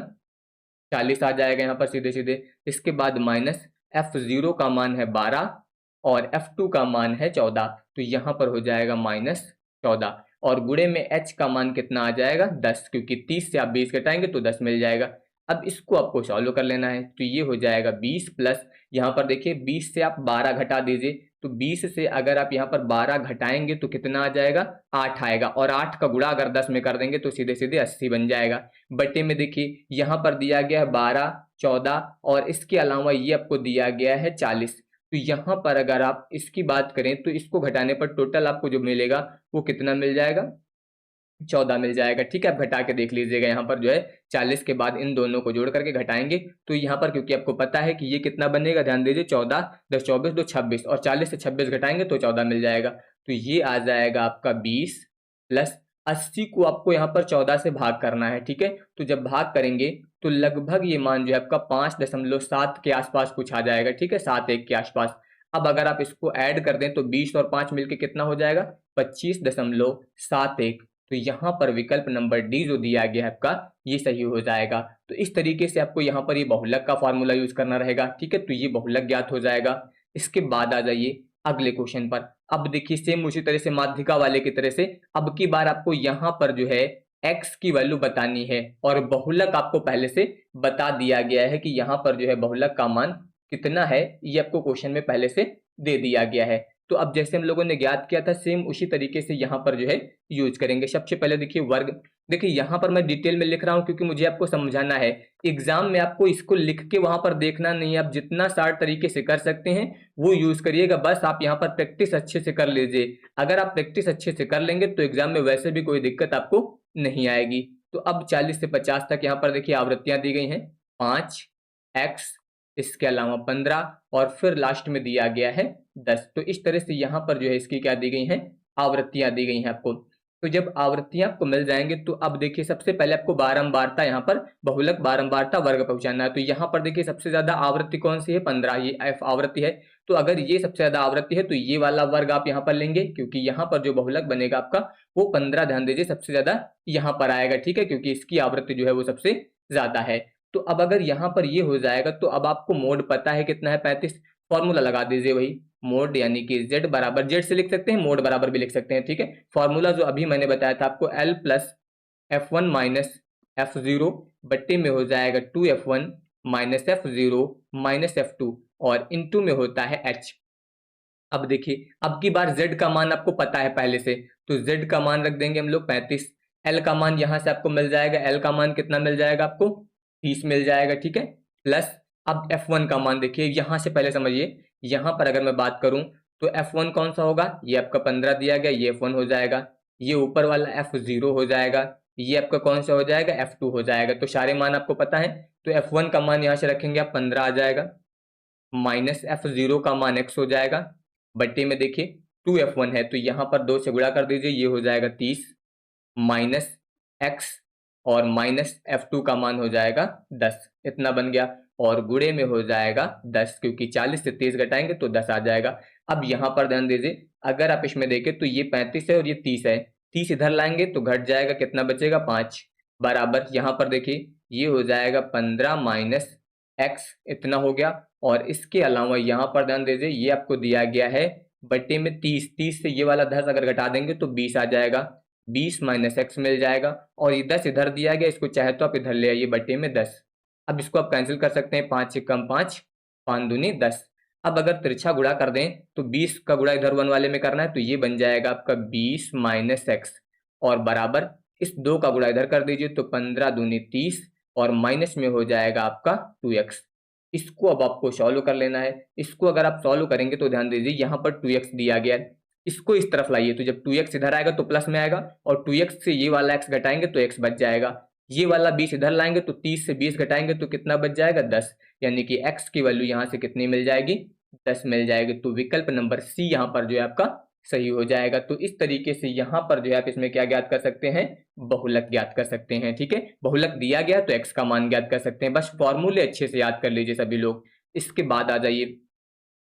40 आ जाएगा यहाँ पर सीधे सीधे। इसके बाद माइनस F0 का मान है 12 और F2 का मान है 14, तो यहाँ पर हो जाएगा -14 और गुणे में H का मान कितना आ जाएगा 10, क्योंकि 30 से आप 20 घटाएंगे तो 10 मिल जाएगा। अब इसको आपको सॉल्व कर लेना है, तो ये हो जाएगा 20 प्लस, यहाँ पर देखिए 20 से आप 12 घटा दीजिए, तो 20 से अगर आप यहाँ पर 12 घटाएंगे तो कितना आ जाएगा 8 आएगा, और 8 का गुणा अगर 10 में कर देंगे तो सीधे सीधे 80 बन जाएगा। बटे में देखिए यहाँ पर दिया गया है 12, 14 और इसके अलावा ये आपको दिया गया है 40, तो यहाँ पर अगर आप इसकी बात करें तो इसको घटाने पर टोटल आपको जो मिलेगा वो कितना मिल जाएगा 14 मिल जाएगा, ठीक है। आप घटा के देख लीजिएगा, यहाँ पर जो है 40 के बाद इन दोनों को जोड़ करके घटाएंगे तो यहाँ पर क्योंकि आपको पता है कि ये कितना बनेगा, ध्यान दीजिए 14 10 24 2 26 और 40 से 26 घटाएंगे तो 14 मिल जाएगा, तो ये आ जाएगा आपका 20 प्लस 80 को आपको यहाँ पर 14 से भाग करना है, ठीक है। तो जब भाग करेंगे तो लगभग ये मान जो है आपका 5.7 के आसपास कुछ आ जाएगा, ठीक है, 7.1 के आसपास। अब अगर आप इसको ऐड कर दें तो 20 और 5 मिलके कितना हो जाएगा 25.71, तो यहाँ पर विकल्प नंबर डी जो दिया गया है आपका ये सही हो जाएगा। तो इस तरीके से आपको यहाँ पर ये बहुलक का फॉर्मूला यूज करना रहेगा, ठीक है। तो ये बहुलक ज्ञात हो जाएगा। इसके बाद आ जाइए अगले क्वेश्चन पर। अब देखिए सेम उसी तरह से माध्यिका वाले की तरह से अब की बार आपको यहाँ पर जो है x की वैल्यू बतानी है, और बहुलक आपको पहले से बता दिया गया है कि यहाँ पर जो है बहुलक का मान कितना है, ये आपको क्वेश्चन में पहले से दे दिया गया है। तो अब जैसे हम लोगों ने ज्ञात किया था सेम उसी तरीके से यहाँ पर जो है यूज करेंगे। सबसे पहले देखिए वर्ग, देखिए यहाँ पर मैं डिटेल में लिख रहा हूँ क्योंकि मुझे आपको समझाना है। एग्जाम में आपको इसको लिख के वहां पर देखना नहीं है, आप जितना शार्ट तरीके से कर सकते हैं वो यूज करिएगा, बस आप यहाँ पर प्रैक्टिस अच्छे से कर लीजिए। अगर आप प्रैक्टिस अच्छे से कर लेंगे तो एग्जाम में वैसे भी कोई दिक्कत आपको नहीं आएगी। तो अब 40 से 50 तक यहाँ पर देखिए आवृत्तियां दी गई हैं 5x, इसके अलावा 15 और फिर लास्ट में दिया गया है 10। तो इस तरह से यहाँ पर जो है इसकी क्या दी गई हैं, आवृत्तियां दी गई हैं आपको। तो जब आवृत्तियां आपको मिल जाएंगे तो अब देखिए सबसे पहले आपको बारंबारता यहाँ पर बहुलक बारंबारता वर्ग पहुंचाना है। तो यहाँ पर देखिए सबसे ज्यादा आवृत्ति कौन सी है, 15, ये एफ आवृत्ति है। तो अगर ये सबसे ज्यादा आवृत्ति है तो ये वाला वर्ग आप यहाँ पर लेंगे, क्योंकि यहाँ पर जो बहुलक बनेगा आपका वो 15, ध्यान दीजिए सबसे ज्यादा यहाँ पर आएगा, ठीक है, क्योंकि इसकी आवृत्ति जो है वो सबसे ज्यादा है। तो अब अगर यहाँ पर ये हो जाएगा तो अब आपको मोड पता है कितना है, 35। फॉर्मूला लगा दीजिए वही मोड, यानी कि z बराबर, जेड से लिख सकते हैं, मोड बराबर भी लिख सकते हैं, ठीक है। फॉर्मूला जो अभी मैंने बताया था आपको l plus f1 minus f0 बट्टे में हो जाएगा 2f1 minus f0 minus f2 और इनटू में होता है h। अब देखिए अब की बार z का मान आपको पता है पहले से, तो z का मान रख देंगे हम लोग 35। l का मान यहां से आपको मिल जाएगा, l का मान कितना मिल जाएगा आपको 30 मिल जाएगा, ठीक है। प्लस अब f1 का मान देखिए, यहां से पहले समझिए, यहां पर अगर मैं बात करूं तो f1 कौन सा होगा, ये आपका 15 दिया गया, ये f1 हो जाएगा। ये ऊपर वाला f0 हो जाएगा, ये आपका कौन सा हो जाएगा, f2 हो जाएगा। तो सारे मान आपको पता है, तो f1 का मान यहां से रखेंगे आप 15 आ जाएगा, माइनस f0 का मान x हो जाएगा, बट्टे में देखिए 2f1 है तो यहां पर 2 से गुणा कर दीजिए, ये हो जाएगा 30 माइनस x और माइनस f2 का मान हो जाएगा 10, इतना बन गया। और गुणे में हो जाएगा 10, क्योंकि 40 से 30 घटाएंगे तो 10 आ जाएगा। अब यहाँ पर ध्यान दीजिए, अगर आप इसमें देखें तो ये 35 है और ये 30 है, 30 इधर लाएंगे तो घट जाएगा, कितना बचेगा 5, बराबर यहाँ पर देखिए ये हो जाएगा 15 माइनस x, इतना हो गया। और इसके अलावा यहाँ पर ध्यान दीजिए ये आपको दिया गया है बट्टे में 30, 30 से ये वाला 10 अगर घटा देंगे तो 20 आ जाएगा, 20 माइनस एक्स मिल जाएगा। और ये 10 इधर दिया गया, इसको चाहे तो आप इधर ले आइए बट्टे में 10। अब इसको आप कैंसिल कर सकते हैं, 5 से कम 5, 5 दूनी 10। अब अगर तिरछा गुणा कर दें तो 20 का गुणा इधर 1 वाले में करना है, तो ये बन जाएगा आपका 20 माइनस एक्स और बराबर इस 2 का गुणा इधर कर दीजिए तो 15 दूनी 30 और माइनस में हो जाएगा आपका 2x। इसको अब आपको सॉल्व कर लेना है। इसको अगर आप सॉल्व करेंगे तो ध्यान दीजिए यहाँ पर 2x दिया गया है, इसको इस तरफ लाइए तो जब 2x इधर आएगा तो प्लस में आएगा और 2x से ये वाला x घटाएंगे तो x बच जाएगा। ये वाला 20 इधर लाएंगे तो 30 से 20 घटाएंगे तो कितना बच जाएगा 10, यानी कि x की वैल्यू यहाँ से कितनी मिल जाएगी 10 मिल जाएगी। तो विकल्प नंबर सी यहाँ पर जो है आपका सही हो जाएगा। तो इस तरीके से यहाँ पर जो है आप इसमें क्या ज्ञात कर सकते हैं, बहुलक ज्ञात कर सकते हैं, ठीक है। बहुलक दिया गया तो x का मान ज्ञात कर सकते हैं, बस फॉर्मूले अच्छे से याद कर लीजिए सभी लोग। इसके बाद आ जाइए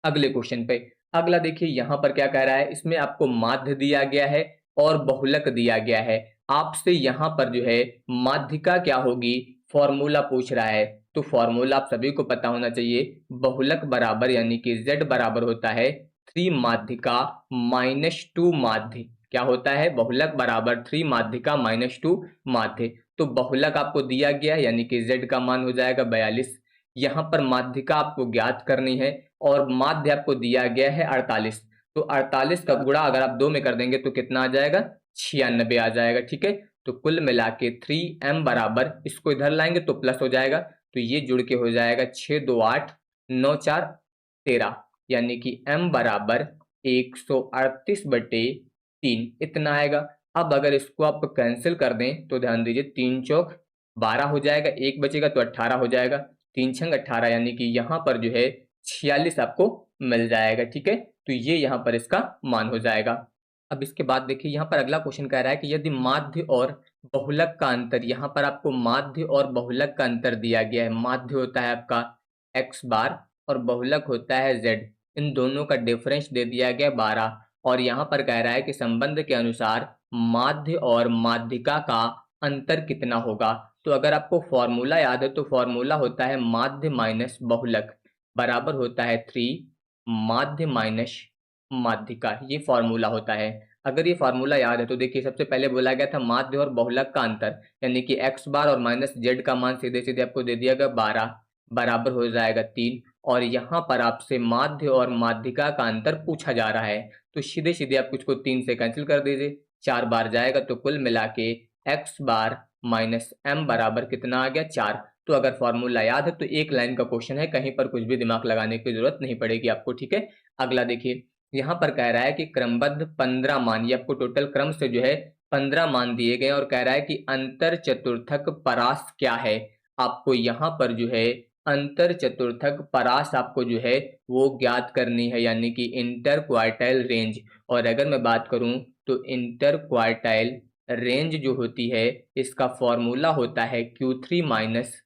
अगले क्वेश्चन पे। अगला देखिए यहाँ पर क्या कह रहा है, इसमें आपको माध्य दिया गया है और बहुलक दिया गया है। आपसे यहाँ पर जो है माध्यिका क्या होगी फॉर्मूला पूछ रहा है, तो फॉर्मूला आप सभी को पता होना चाहिए, बहुलक बराबर यानी कि z बराबर होता है 3 माध्यिका माइनस 2 माध्य। क्या होता है, बहुलक बराबर 3 माध्यिका माइनस 2 माध्य। तो बहुलक आपको दिया गया यानी कि z का मान हो जाएगा 42, यहाँ पर माध्यिका आपको ज्ञात करनी है और माध्य आपको दिया गया है 48। तो 48 का गुणा अगर आप 2 में कर देंगे तो कितना आ जाएगा 96 आ जाएगा, ठीक है। तो कुल मिला के 3m बराबर, इसको इधर लाएंगे तो प्लस हो जाएगा, तो ये जुड़ के हो जाएगा 6 2 8 9 4 13, यानी कि m बराबर 138/3 इतना आएगा। अब अगर इसको आप कैंसिल कर दें तो ध्यान दीजिए 3 चौक 12 हो जाएगा, 1 बचेगा तो 18 हो जाएगा, 3 छंग 18, यानी कि यहाँ पर जो है 46 आपको मिल जाएगा, ठीक है। तो ये यहाँ पर इसका मान हो जाएगा। अब इसके बाद देखिए यहाँ पर अगला क्वेश्चन कह रहा है कि यदि माध्य और बहुलक का अंतर, यहाँ पर आपको माध्य और बहुलक का अंतर दिया गया है। माध्य होता है आपका x बार और बहुलक होता है z, इन दोनों का डिफरेंस दे दिया गया 12 और यहाँ पर कह रहा है कि संबंध के अनुसार माध्य और माध्यिका का अंतर कितना होगा। तो अगर आपको फॉर्मूला याद है तो फॉर्मूला होता है माध्य माइनस बहुलक बराबर होता है 3 माध्य माइनस माध्यिका, ये फॉर्मूला होता है। अगर ये फॉर्मूला याद है तो देखिए सबसे पहले बोला गया था माध्य और बहुलक का अंतर, यानी कि x बार और माइनस जेड का मान सीधे सीधे आपको दे दिया गया 12 बराबर हो जाएगा 3, और यहाँ पर आपसे माध्य और माध्यिका का अंतर पूछा जा रहा है, तो सीधे सीधे आप कुछ को 3 से कैंसिल कर दीजिए, 4 बार जाएगा, तो कुल मिला के x बार माइनस m बराबर कितना आ गया 4। तो अगर फॉर्मूला याद है तो एक लाइन का क्वेश्चन है, कहीं पर कुछ भी दिमाग लगाने की जरूरत नहीं पड़ेगी आपको, ठीक है। अगला देखिए, यहाँ पर कह रहा है कि क्रमबद्ध 15 मान, ये आपको टोटल क्रम से जो है 15 मान दिए गए, और कह रहा है कि अंतर चतुर्थक परास क्या है। आपको यहाँ पर जो है अंतर चतुर्थक परास आपको जो है वो ज्ञात करनी है, यानी कि इंटर क्वार्टाइल रेंज। और अगर मैं बात करूं तो इंटर क्वार्टाइल रेंज जो होती है इसका फॉर्मूला होता है Q3 माइनस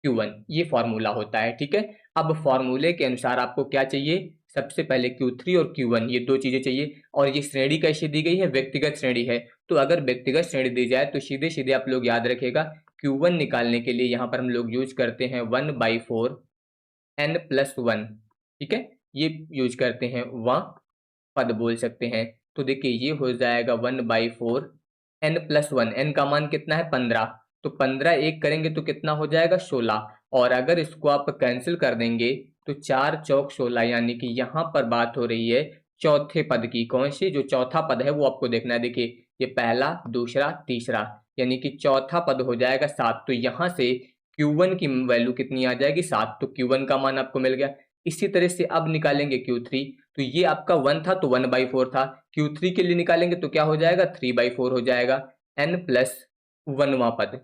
Q1, ये फॉर्मूला होता है, ठीक है। अब फॉर्मूले के अनुसार आपको क्या चाहिए, सबसे पहले Q3 और Q1 ये दो चीजें चाहिए, और ये श्रेणी कैसी दी गई है, व्यक्तिगत श्रेणी है। तो अगर व्यक्तिगत श्रेणी दी जाए तो सीधे सीधे आप लोग याद रखेगा Q1 निकालने के लिए यहाँ पर हम लोग यूज करते हैं 1/4 n+1, ठीक है, ये यूज करते हैं, वह पद बोल सकते हैं। तो देखिए ये हो जाएगा 1/4 n+1, n का मान कितना है 15, तो 15 एक करेंगे तो कितना हो जाएगा 16, और अगर इसको आप कैंसिल कर देंगे तो 4 चौक 16, यानी कि यहाँ पर बात हो रही है चौथे पद की। कौन सी, जो चौथा पद है वो आपको देखना है। देखिए ये पहला, दूसरा, तीसरा, यानी कि चौथा पद हो जाएगा 7, तो यहाँ से Q1 की वैल्यू कितनी आ जाएगी 7, तो Q1 का मान आपको मिल गया। इसी तरह से अब निकालेंगे Q3, तो ये आपका 1 था तो 1/4 था, Q3 के लिए निकालेंगे तो क्या हो जाएगा 3/4 हो जाएगा, n+1वां पद,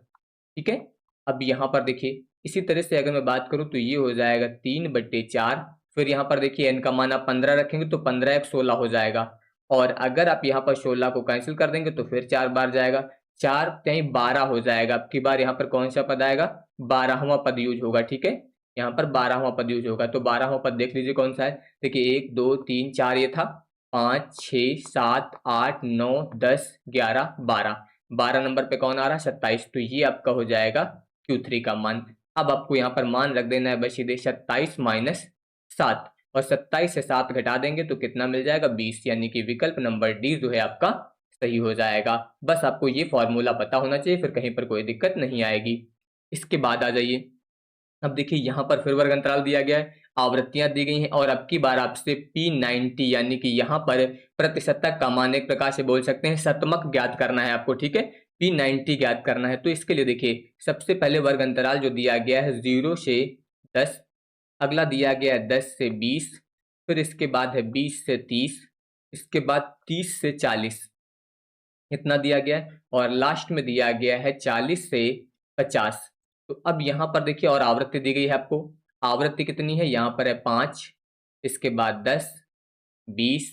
ठीक है। अब यहाँ पर देखिए इसी तरह से अगर मैं बात करूँ तो ये हो जाएगा 3/4, फिर यहाँ पर देखिए n का मान आप 15 रखेंगे तो 15 एक 16 हो जाएगा, और अगर आप यहाँ पर 16 को कैंसिल कर देंगे तो फिर 4 बार जाएगा, 4 कहीं 12 हो जाएगा। अब की बार यहाँ पर कौन सा पद आएगा, 12वां पद यूज होगा, ठीक है, यहाँ पर 12वां पद यूज होगा। तो 12वां पद देख लीजिए कौन सा है, देखिए 1 2 3 4 ये था, 5 6 7 8 9 10 11 12, 12 नंबर पे कौन आ रहा है 27, तो ये आपका हो जाएगा Q3 का मान। अब आपको यहाँ पर मान रख देना है बस सीधे 27 माइनस 7, और 27 से 7 घटा देंगे तो कितना मिल जाएगा 20, यानी कि विकल्प नंबर डी जो है आपका सही हो जाएगा। बस आपको ये फॉर्मूला पता होना चाहिए, फिर कहीं पर कोई दिक्कत नहीं आएगी। इसके बाद आ जाइए, अब देखिए यहाँ पर फिर वर्ग अंतराल दिया गया है, आवृत्तियां दी गई हैं, और अब की बार आपसे P90 यानी कि यहाँ पर प्रतिशतक का मान एक प्रकार से बोल सकते हैं शतमक ज्ञात करना है आपको, ठीक है, P90 ज्ञात करना है। तो इसके लिए देखिए सबसे पहले वर्ग अंतराल जो दिया गया है 0 से 10, अगला दिया गया है 10 से 20, फिर इसके बाद है 20 से 30, इसके बाद 30 से 40, इतना दिया गया है, और लास्ट में दिया गया है 40 से 50। तो अब यहाँ पर देखिए और आवृत्ति दी गई है आपको, आवृत्ति कितनी है, यहाँ पर है 5, इसके बाद 10, 20,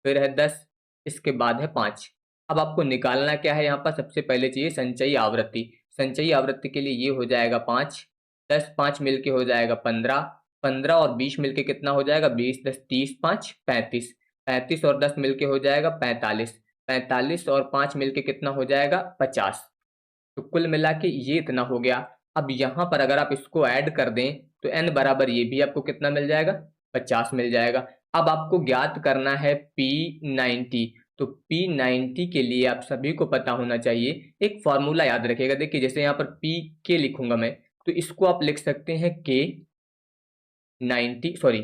फिर है 10, इसके बाद है 5। अब आपको निकालना क्या है, यहाँ पर सबसे पहले चाहिए संचयी आवृत्ति। संचयी आवृत्ति के लिए ये हो जाएगा 5, 10 5 मिलके हो जाएगा 15, 15 और 20 मिलके कितना हो जाएगा 20 10 30 5 35, 35 और 10 मिलके हो जाएगा 45, 45 और 5 मिलके कितना हो जाएगा 50। तो कुल मिला के ये इतना हो गया। अब यहाँ पर अगर आप इसको ऐड कर दें तो n बराबर ये भी आपको कितना मिल जाएगा 50 मिल जाएगा। अब आपको ज्ञात करना है P90, तो P90 के लिए आप सभी को पता होना चाहिए, एक फॉर्मूला याद रखिएगा। देखिए जैसे यहाँ पर P लिखूंगा मैं, तो इसको आप लिख सकते हैं K90, सॉरी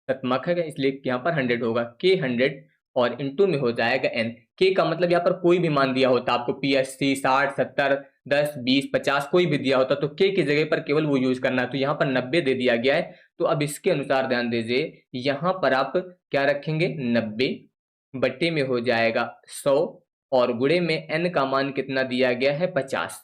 शतमक है इसलिए यहाँ पर 100 होगा, K100 और इंटू में हो जाएगा n। K का मतलब यहाँ पर कोई भी मान दिया होता आपको, P 80 60 70 10 20 50 कोई भी दिया होता तो K की जगह पर केवल वो यूज करना है। तो यहाँ पर 90 दे दिया गया है, तो अब इसके अनुसार ध्यान दीजिए, यहाँ पर आप क्या रखेंगे 90 बट्टे में हो जाएगा 100, और गुणे में n का मान कितना दिया गया है 50।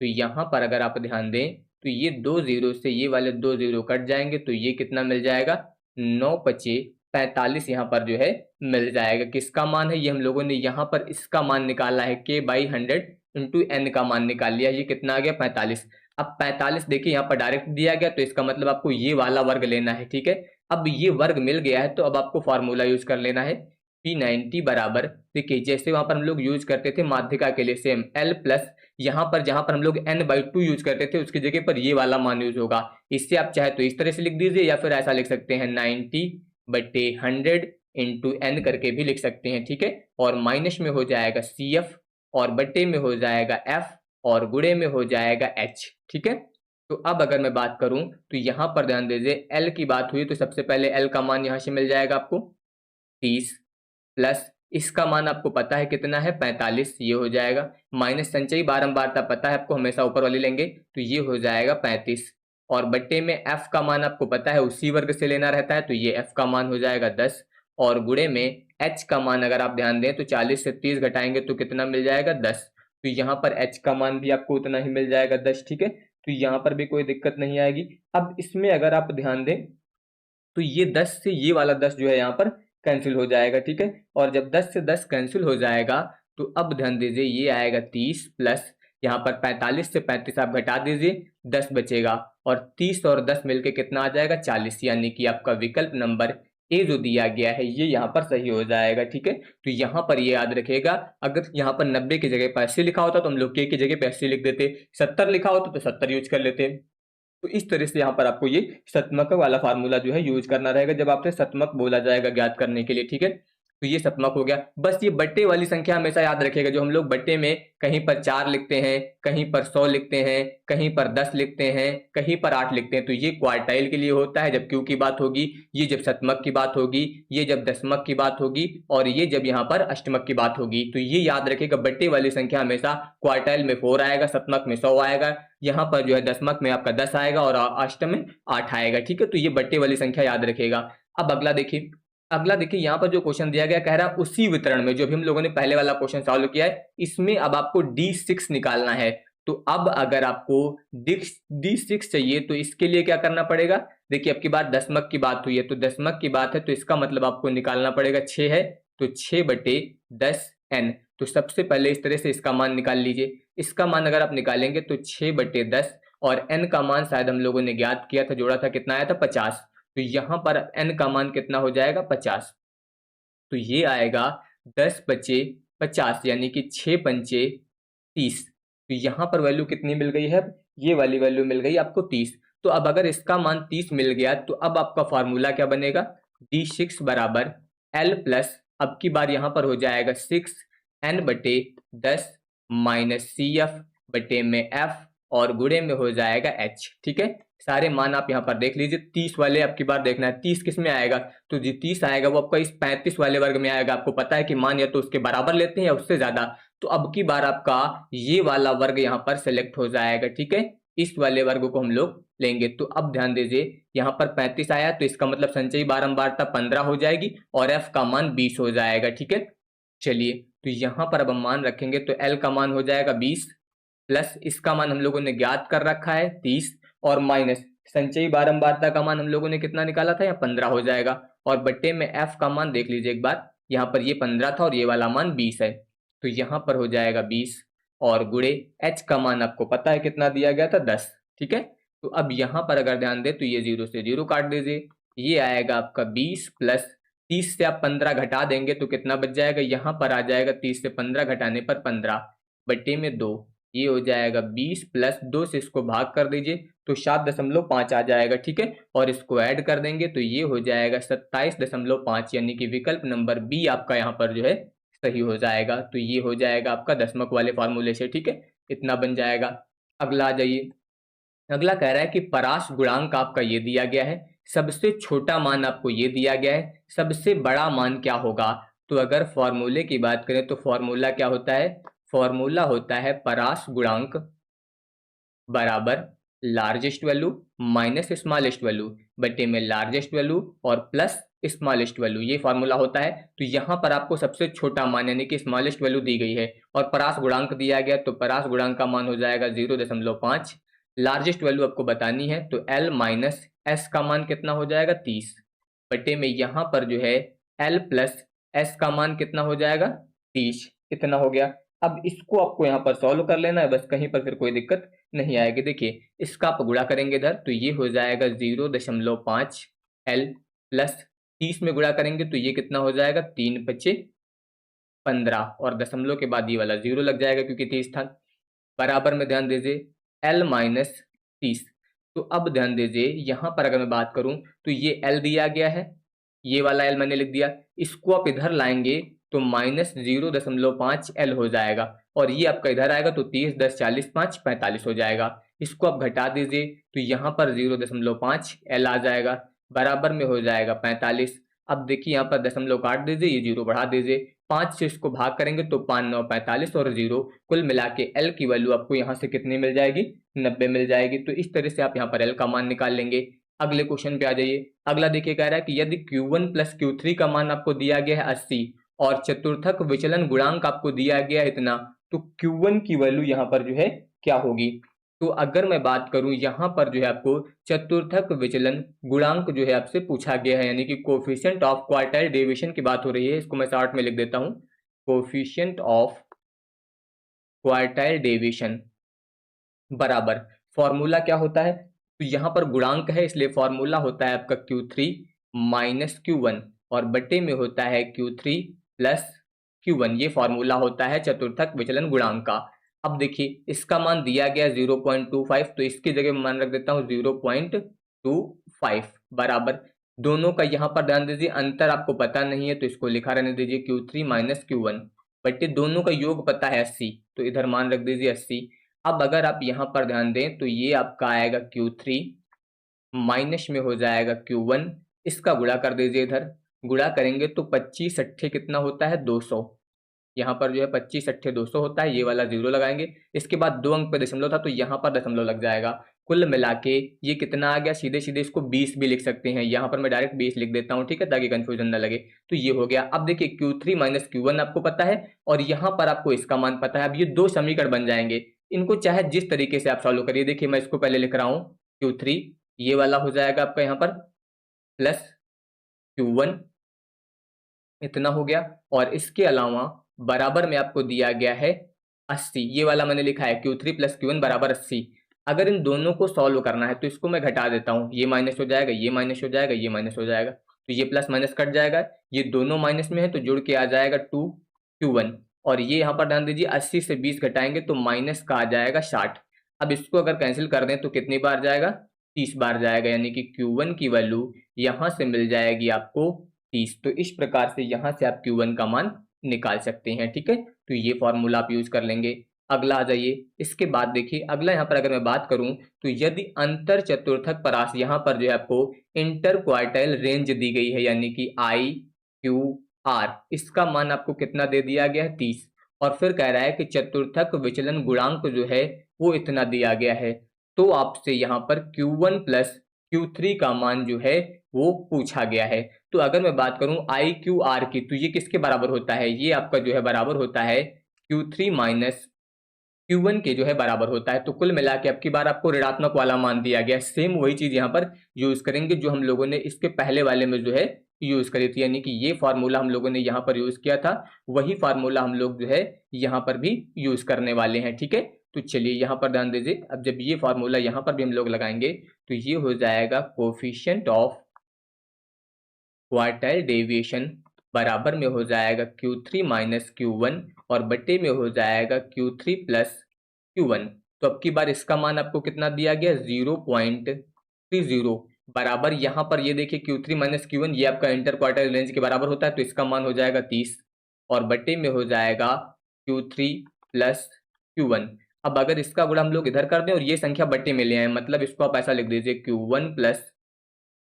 तो यहाँ पर अगर आप ध्यान दें तो ये 2 0 से ये वाले 2 0 कट जाएंगे, तो ये कितना मिल जाएगा 9 5 45 यहाँ पर जो है मिल जाएगा। किसका मान है, ये हम लोगों ने यहाँ पर इसका मान निकाला है, K/100 इंटू n का मान निकाल लिया, ये कितना आ गया 45। अब 45 देखिए यहाँ पर डायरेक्ट दिया गया, तो इसका मतलब आपको ये वाला वर्ग लेना है, ठीक है। अब ये वर्ग मिल गया है तो अब आपको फॉर्मूला यूज कर लेना है, P90 बराबर, देखिए जैसे वहां पर हम लोग यूज करते थे माध्यिका के लिए सेम L प्लस, यहाँ पर जहां पर हम लोग n/2 यूज करते थे उसकी जगह पर ये वाला मान यूज होगा। इससे आप चाहे तो इस तरह से लिख दीजिए या फिर ऐसा लिख सकते हैं 90/100 इंटू n करके भी लिख सकते हैं, ठीक है। और माइनस में हो जाएगा CF और बट्टे में हो जाएगा F और गुणे में हो जाएगा H, ठीक है। तो अब अगर मैं बात करूं तो यहां पर ध्यान दीजिए L की बात हुई तो सबसे पहले L का मान यहां से मिल जाएगा आपको 30 प्लस इसका मान आपको पता है कितना है 45, ये हो जाएगा माइनस संचयी बारंबारता पता है आपको, हमेशा ऊपर वाली लेंगे तो ये हो जाएगा 35 और बट्टे में F का मान आपको पता है उसी वर्ग से लेना रहता है तो ये F का मान हो जाएगा 10 और गुणे में H का मान अगर आप ध्यान दें तो 40 से 30 घटाएंगे तो कितना मिल जाएगा 10, तो यहाँ पर H का मान भी आपको उतना ही मिल जाएगा 10, ठीक है। तो यहाँ पर भी कोई दिक्कत नहीं आएगी। अब इसमें अगर आप ध्यान दें तो ये 10 से ये वाला 10 जो है यहाँ पर कैंसिल हो जाएगा, ठीक है। और जब 10 से 10 कैंसिल हो जाएगा तो अब ध्यान दीजिए ये आएगा 30 प्लस यहाँ पर 45 से 35 आप घटा दीजिए 10 बचेगा और 30 और 10 मिलके कितना आ जाएगा 40, यानी कि आपका विकल्प नंबर ए जो दिया गया है ये यहाँ पर सही हो जाएगा, ठीक है। तो यहाँ पर ये याद रखिएगा, अगर यहाँ पर 90 की जगह पर 80 लिखा होता तो हम लोग के की जगह पर 80 लिख देते, 70 लिखा होता तो 70 यूज कर लेते। तो इस तरह से यहाँ पर आपको ये शतमक वाला फार्मूला जो है यूज करना रहेगा जब आपसे शतमक बोला जाएगा ज्ञात करने के लिए, ठीक है। तो ये शतमक हो गया। बस ये बट्टे वाली संख्या हमेशा याद रखिएगा, जो हम लोग बट्टे में कहीं पर 4 लिखते हैं, कहीं पर 100 लिखते हैं, कहीं पर 10 लिखते हैं, कहीं पर 8 लिखते हैं, तो ये क्वार्टाइल के लिए होता है जब क्यू की बात होगी, ये जब शतमक की बात होगी, ये जब दशमक की बात होगी और ये जब यहाँ पर अष्टमक की बात होगी। तो ये याद रखिएगा बट्टे वाली संख्या हमेशा क्वार्टाइल में 4 आएगा, शतमक में 100 आएगा, यहाँ पर जो है दशमक में आपका 10 आएगा और अष्टम में 8 आएगा, ठीक है। तो ये बट्टे वाली संख्या याद रखिएगा। अब अगला देखिए यहाँ पर जो क्वेश्चन दिया गया कह रहा है उसी वितरण में जो भी हम लोगों ने पहले वाला क्वेश्चन सॉल्व किया है इसमें अब आपको D6 निकालना है। तो अब अगर आपको D6 चाहिए तो इसके लिए क्या करना पड़ेगा, देखिए अब की बार दशमक की बात हुई है तो दशमक की बात है तो इसका मतलब आपको निकालना पड़ेगा 6 है तो 6/10n। तो सबसे पहले इस तरह से इसका मान निकाल लीजिए, इसका मान अगर आप निकालेंगे तो 6/10 और n का मान शायद हम लोगों ने ज्ञात किया था, जोड़ा था, कितना आया था 50, तो यहाँ पर n का मान कितना हो जाएगा 50, तो ये आएगा 10 बचे 50 यानी कि 6 पंचे 30। तो यहाँ पर वैल्यू कितनी मिल गई है, ये वाली वैल्यू मिल गई आपको 30। तो अब अगर इसका मान 30 मिल गया तो अब आपका फॉर्मूला क्या बनेगा, D6 बराबर L प्लस अब की बार यहाँ पर हो जाएगा 6n/10 माइनस CF बटे में F और गुणे में हो जाएगा H, ठीक है। सारे मान आप यहाँ पर देख लीजिए, 30 वाले अब की बार देखना है 30 किस में आएगा, तो जो 30 आएगा वो आपका इस 35 वाले वर्ग में आएगा। आपको पता है कि मान या तो उसके बराबर लेते हैं या उससे ज्यादा, तो अब की बार आपका ये वाला वर्ग यहाँ पर सेलेक्ट हो जाएगा, ठीक है। इस वाले वर्ग को हम लोग लेंगे। तो अब ध्यान दीजिए यहाँ पर 35 आया तो इसका मतलब संचयी बारंबारता 15 हो जाएगी और F का मान 20 हो जाएगा, ठीक है। चलिए तो यहाँ पर अब हम मान रखेंगे तो L का मान हो जाएगा 20 प्लस इसका मान हम लोगों ने ज्ञात कर रखा है 30 और माइनस संचयी बारंबारता का मान हम लोगों ने कितना निकाला था, यहाँ 15 हो जाएगा और बट्टे में F का मान देख लीजिए एक बार, यहाँ पर ये 15 था और ये वाला मान 20 है, तो यहाँ पर हो जाएगा 20 और गुणे H का मान आपको पता है कितना दिया गया था 10, ठीक है। तो अब यहाँ पर अगर ध्यान दे तो ये 0 से 0 काट दीजिए, ये आएगा आपका 20 प्लस 30 से आप 15 घटा देंगे तो कितना बच जाएगा, यहाँ पर आ जाएगा 30 से 15 घटाने पर 15 बट्टे में 2, ये हो जाएगा 20 प्लस 2 से इसको भाग कर दीजिए तो 7.5 आ जाएगा, ठीक है। और इसको ऐड कर देंगे तो ये हो जाएगा 27.5 यानी कि विकल्प नंबर बी आपका यहाँ पर जो है सही हो जाएगा। तो ये हो जाएगा आपका दशमक वाले फॉर्मूले से, ठीक है, इतना बन जाएगा। अगला आ जाइए, अगला कह रहा है कि परास गुणांक आपका ये दिया गया है, सबसे छोटा मान आपको ये दिया गया है, सबसे बड़ा मान क्या होगा। तो अगर फॉर्मूले की बात करें तो फॉर्मूला क्या होता है, फॉर्मूला होता है परास गुणांक बराबर largest value minus smallest value बटे में लार्जेस्ट वैल्यू और प्लस स्मॉलेस्ट वैल्यू, ये फॉर्मूला होता है। तो यहाँ पर आपको सबसे छोटा मान यानी कि स्मॉलेस्ट वैल्यू दी गई है और परास गुणांक दिया गया, तो परास गुणांक का मान हो जाएगा 0.5। लार्जेस्ट वैल्यू आपको बतानी है तो L माइनस S का मान कितना हो जाएगा 30 बटे में यहाँ पर जो है L प्लस S का मान कितना हो जाएगा 30, इतना हो गया। अब इसको आपको यहाँ पर सॉल्व कर लेना है बस, कहीं पर फिर कोई दिक्कत नहीं आएगी। देखिए इसका आप गुणा करेंगे इधर तो ये हो जाएगा 0.5 L प्लस 30 में गुणा करेंगे तो ये कितना हो जाएगा, 3 पचे 15 और दशमलव के बाद ये वाला 0 लग जाएगा क्योंकि 30 था। बराबर में ध्यान दीजिए L माइनस 30। तो अब ध्यान दीजिए यहाँ पर अगर मैं बात करूँ तो ये L दिया गया है, ये वाला L मैंने लिख दिया, इसको आप इधर लाएंगे तो -0.5 L हो जाएगा और ये आपका इधर आएगा तो 30 10 40 5 45 हो जाएगा। इसको आप घटा दीजिए तो यहाँ पर 0.5 L आ जाएगा, बराबर में हो जाएगा 45। अब देखिए यहाँ पर दशमलव काट दीजिए, ये 0 बढ़ा दीजिए, 5 से इसको भाग करेंगे तो 5 9 45 और 0, कुल मिला के L की वैल्यू आपको यहाँ से कितनी मिल जाएगी, 90 मिल जाएगी। तो इस तरह से आप यहाँ पर L का मान निकाल लेंगे। अगले क्वेश्चन पे आ जाइए। अगला देखिए कह रहा है कि यदि Q1 प्लस Q3 का मान आपको दिया गया है 80 और चतुर्थक विचलन गुणांक आपको दिया गया है इतना, तो Q1 की वैल्यू यहाँ पर जो है क्या होगी। तो अगर मैं बात करूं यहाँ पर जो है आपको चतुर्थक विचलन गुणांक जो है आपसे पूछा गया है, यानी कि कोफिशिएंट ऑफ क्वार्टाइल डेविएशन की बात हो रही है। इसको मैं शॉर्ट में लिख देता हूं, कोफिशिएंट ऑफ क्वार्टाइल डेविएशन बराबर फॉर्मूला क्या होता है, तो यहाँ पर गुणांक है इसलिए फॉर्मूला होता है आपका Q3 माइनस Q1 और बटे में होता है Q3 प्लस Q1। ये फॉर्मूला होता है चतुर्थक विचलन गुणांक का। अब देखिए इसका मान दिया गया 0.25, तो इसकी जगह मैं मान रख देता हूँ 0.25 बराबर दोनों का यहाँ पर ध्यान दीजिए अंतर आपको पता नहीं है तो इसको लिखा रहने दीजिए Q3 माइनस Q1 बटे दोनों का योग पता है 80, तो इधर मान रख दीजिए 80। अब अगर आप यहाँ पर ध्यान दें तो ये आपका आएगा Q3 माइनस में हो जाएगा Q1, इसका गुणा कर दीजिए, इधर गुणा करेंगे तो 25 अट्ठे कितना होता है 200, यहाँ पर जो है 25 अट्ठे 200 होता है, ये वाला 0 लगाएंगे, इसके बाद 2 अंक पे दशमलव था तो यहाँ पर दशमलव लग जाएगा। कुल मिला के ये कितना आ गया, सीधे सीधे इसको 20 भी लिख सकते हैं, यहाँ पर मैं डायरेक्ट 20 लिख देता हूँ, ठीक है, ताकि कंफ्यूजन ना लगे। तो ये हो गया। अब देखिए Q3 माइनस Q1 आपको पता है और यहाँ पर आपको इसका मान पता है। अब ये दो समीकरण बन जाएंगे, इनको चाहे जिस तरीके से आप सॉल्व करिए। देखिए मैं इसको पहले लिख रहा हूँ, Q3 ये वाला हो जाएगा आपका यहाँ पर प्लस Q1 इतना हो गया और इसके अलावा बराबर में आपको दिया गया है 80, ये वाला मैंने लिखा है Q3 प्लस Q1 बराबर 80। अगर इन दोनों को सॉल्व करना है तो इसको मैं घटा देता हूँ, ये माइनस हो जाएगा, ये माइनस हो जाएगा, ये माइनस हो जाएगा, तो ये प्लस माइनस कट जाएगा, ये दोनों माइनस में है तो जुड़ के आ जाएगा 2Q1 और ये यहाँ पर ध्यान दीजिए 80 से 20 घटाएंगे तो माइनस का आ जाएगा 60। अब इसको अगर कैंसिल कर दें तो कितनी बार जाएगा, 30 बार जाएगा, यानी कि Q1 की वैल्यू यहाँ से मिल जाएगी आपको 30। तो इस प्रकार से यहाँ से आप Q1 का मान निकाल सकते हैं, ठीक है। तो ये फॉर्मूला आप यूज कर लेंगे। अगला आ जाइए, इसके बाद देखिए अगला यहाँ पर अगर मैं बात करूं तो यदि अंतर चतुर्थक परास यहाँ पर जो है आपको इंटर क्वार्टाइल रेंज दी गई है, यानी कि IQR, इसका मान आपको कितना दे दिया गया है 30 और फिर कह रहा है कि चतुर्थक विचलन गुणांक जो है वो इतना दिया गया है, तो आपसे यहाँ पर Q1 प्लस Q3 का मान जो है वो पूछा गया है। तो अगर मैं बात करूं IQR की तो ये किसके बराबर होता है, ये आपका जो है बराबर होता है Q3 माइनस Q1 के जो है बराबर होता है। तो कुल मिला के अब की बार आपको ऋणात्मक वाला मान दिया गया, सेम वही चीज यहाँ पर यूज करेंगे जो हम लोगों ने इसके पहले वाले में जो है यूज करी थी, यानी कि ये फार्मूला हम लोगों ने यहाँ पर यूज किया था, वही फार्मूला हम लोग जो है यहाँ पर भी यूज करने वाले हैं, ठीक है। तो चलिए यहाँ पर ध्यान दीजिए, अब जब ये फार्मूला यहाँ पर भी हम लोग लगाएंगे तो ये हो जाएगा कोफिशिएंट ऑफ क्वार्टाइल डेविएशन बराबर में हो जाएगा Q3 माइनस Q1 और बटे में हो जाएगा Q3 प्लस Q1। तो अब की बार इसका मान आपको कितना दिया गया, 0.30 बराबर यहाँ पर ये देखिए Q3 माइनस Q1 ये आपका इंटर क्वार्टाइल रेंज के बराबर होता है, तो इसका मान हो जाएगा 30 और बटे में हो जाएगा Q3 प्लस Q1। अब अगर इसका गुणा हम लोग इधर कर दें और ये संख्या बटे में ले आए, मतलब इसको आप ऐसा लिख दीजिए Q1 प्लस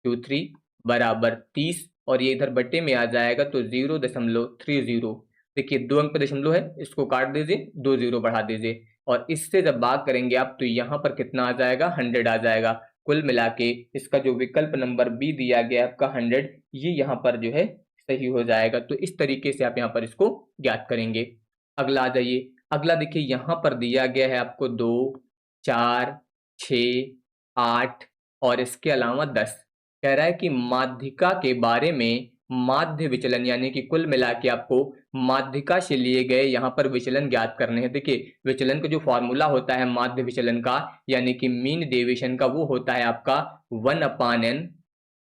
Q3 बराबर 30 और ये इधर बटे में आ जाएगा तो 0.30। देखिए 2 अंक पे दशमलव है, इसको काट दीजिए, 2 0 बढ़ा दीजिए और इससे जब भाग करेंगे आप तो यहाँ पर कितना आ जाएगा, 100 आ जाएगा। कुल मिला के इसका जो विकल्प नंबर बी दिया गया आपका 100, ये यहाँ पर जो है सही हो जाएगा। तो इस तरीके से आप यहाँ पर इसको ज्ञात करेंगे। अगला आ जाइए, अगला देखिए यहाँ पर दिया गया है आपको 2 4 6 8 और इसके अलावा 10। कह रहा है कि माध्यिका के बारे में माध्य विचलन, यानी कि कुल मिला के आपको माध्यिका से लिए गए यहाँ पर विचलन ज्ञात करने हैं। देखिए विचलन का जो फॉर्मूला होता है माध्य विचलन का, यानी कि मीन डेविएशन का, वो होता है आपका 1/n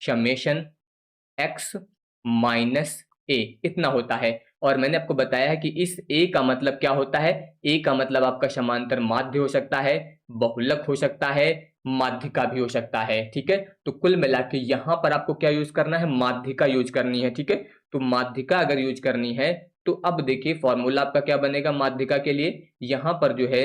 समेशन एक्स माइनस ए इतना होता है। और मैंने आपको बताया है कि इस ए का मतलब क्या होता है, ए का मतलब आपका समांतर माध्य हो सकता है, बहुलक हो सकता है, माध्यिका भी हो सकता है। ठीक है, तो कुल मिला के यहां पर आपको क्या यूज करना है, माध्यिका यूज करनी है। ठीक है, तो माध्यिका अगर यूज करनी है तो अब देखिए फॉर्मूला आपका क्या बनेगा माध्यिका के लिए, यहां पर जो है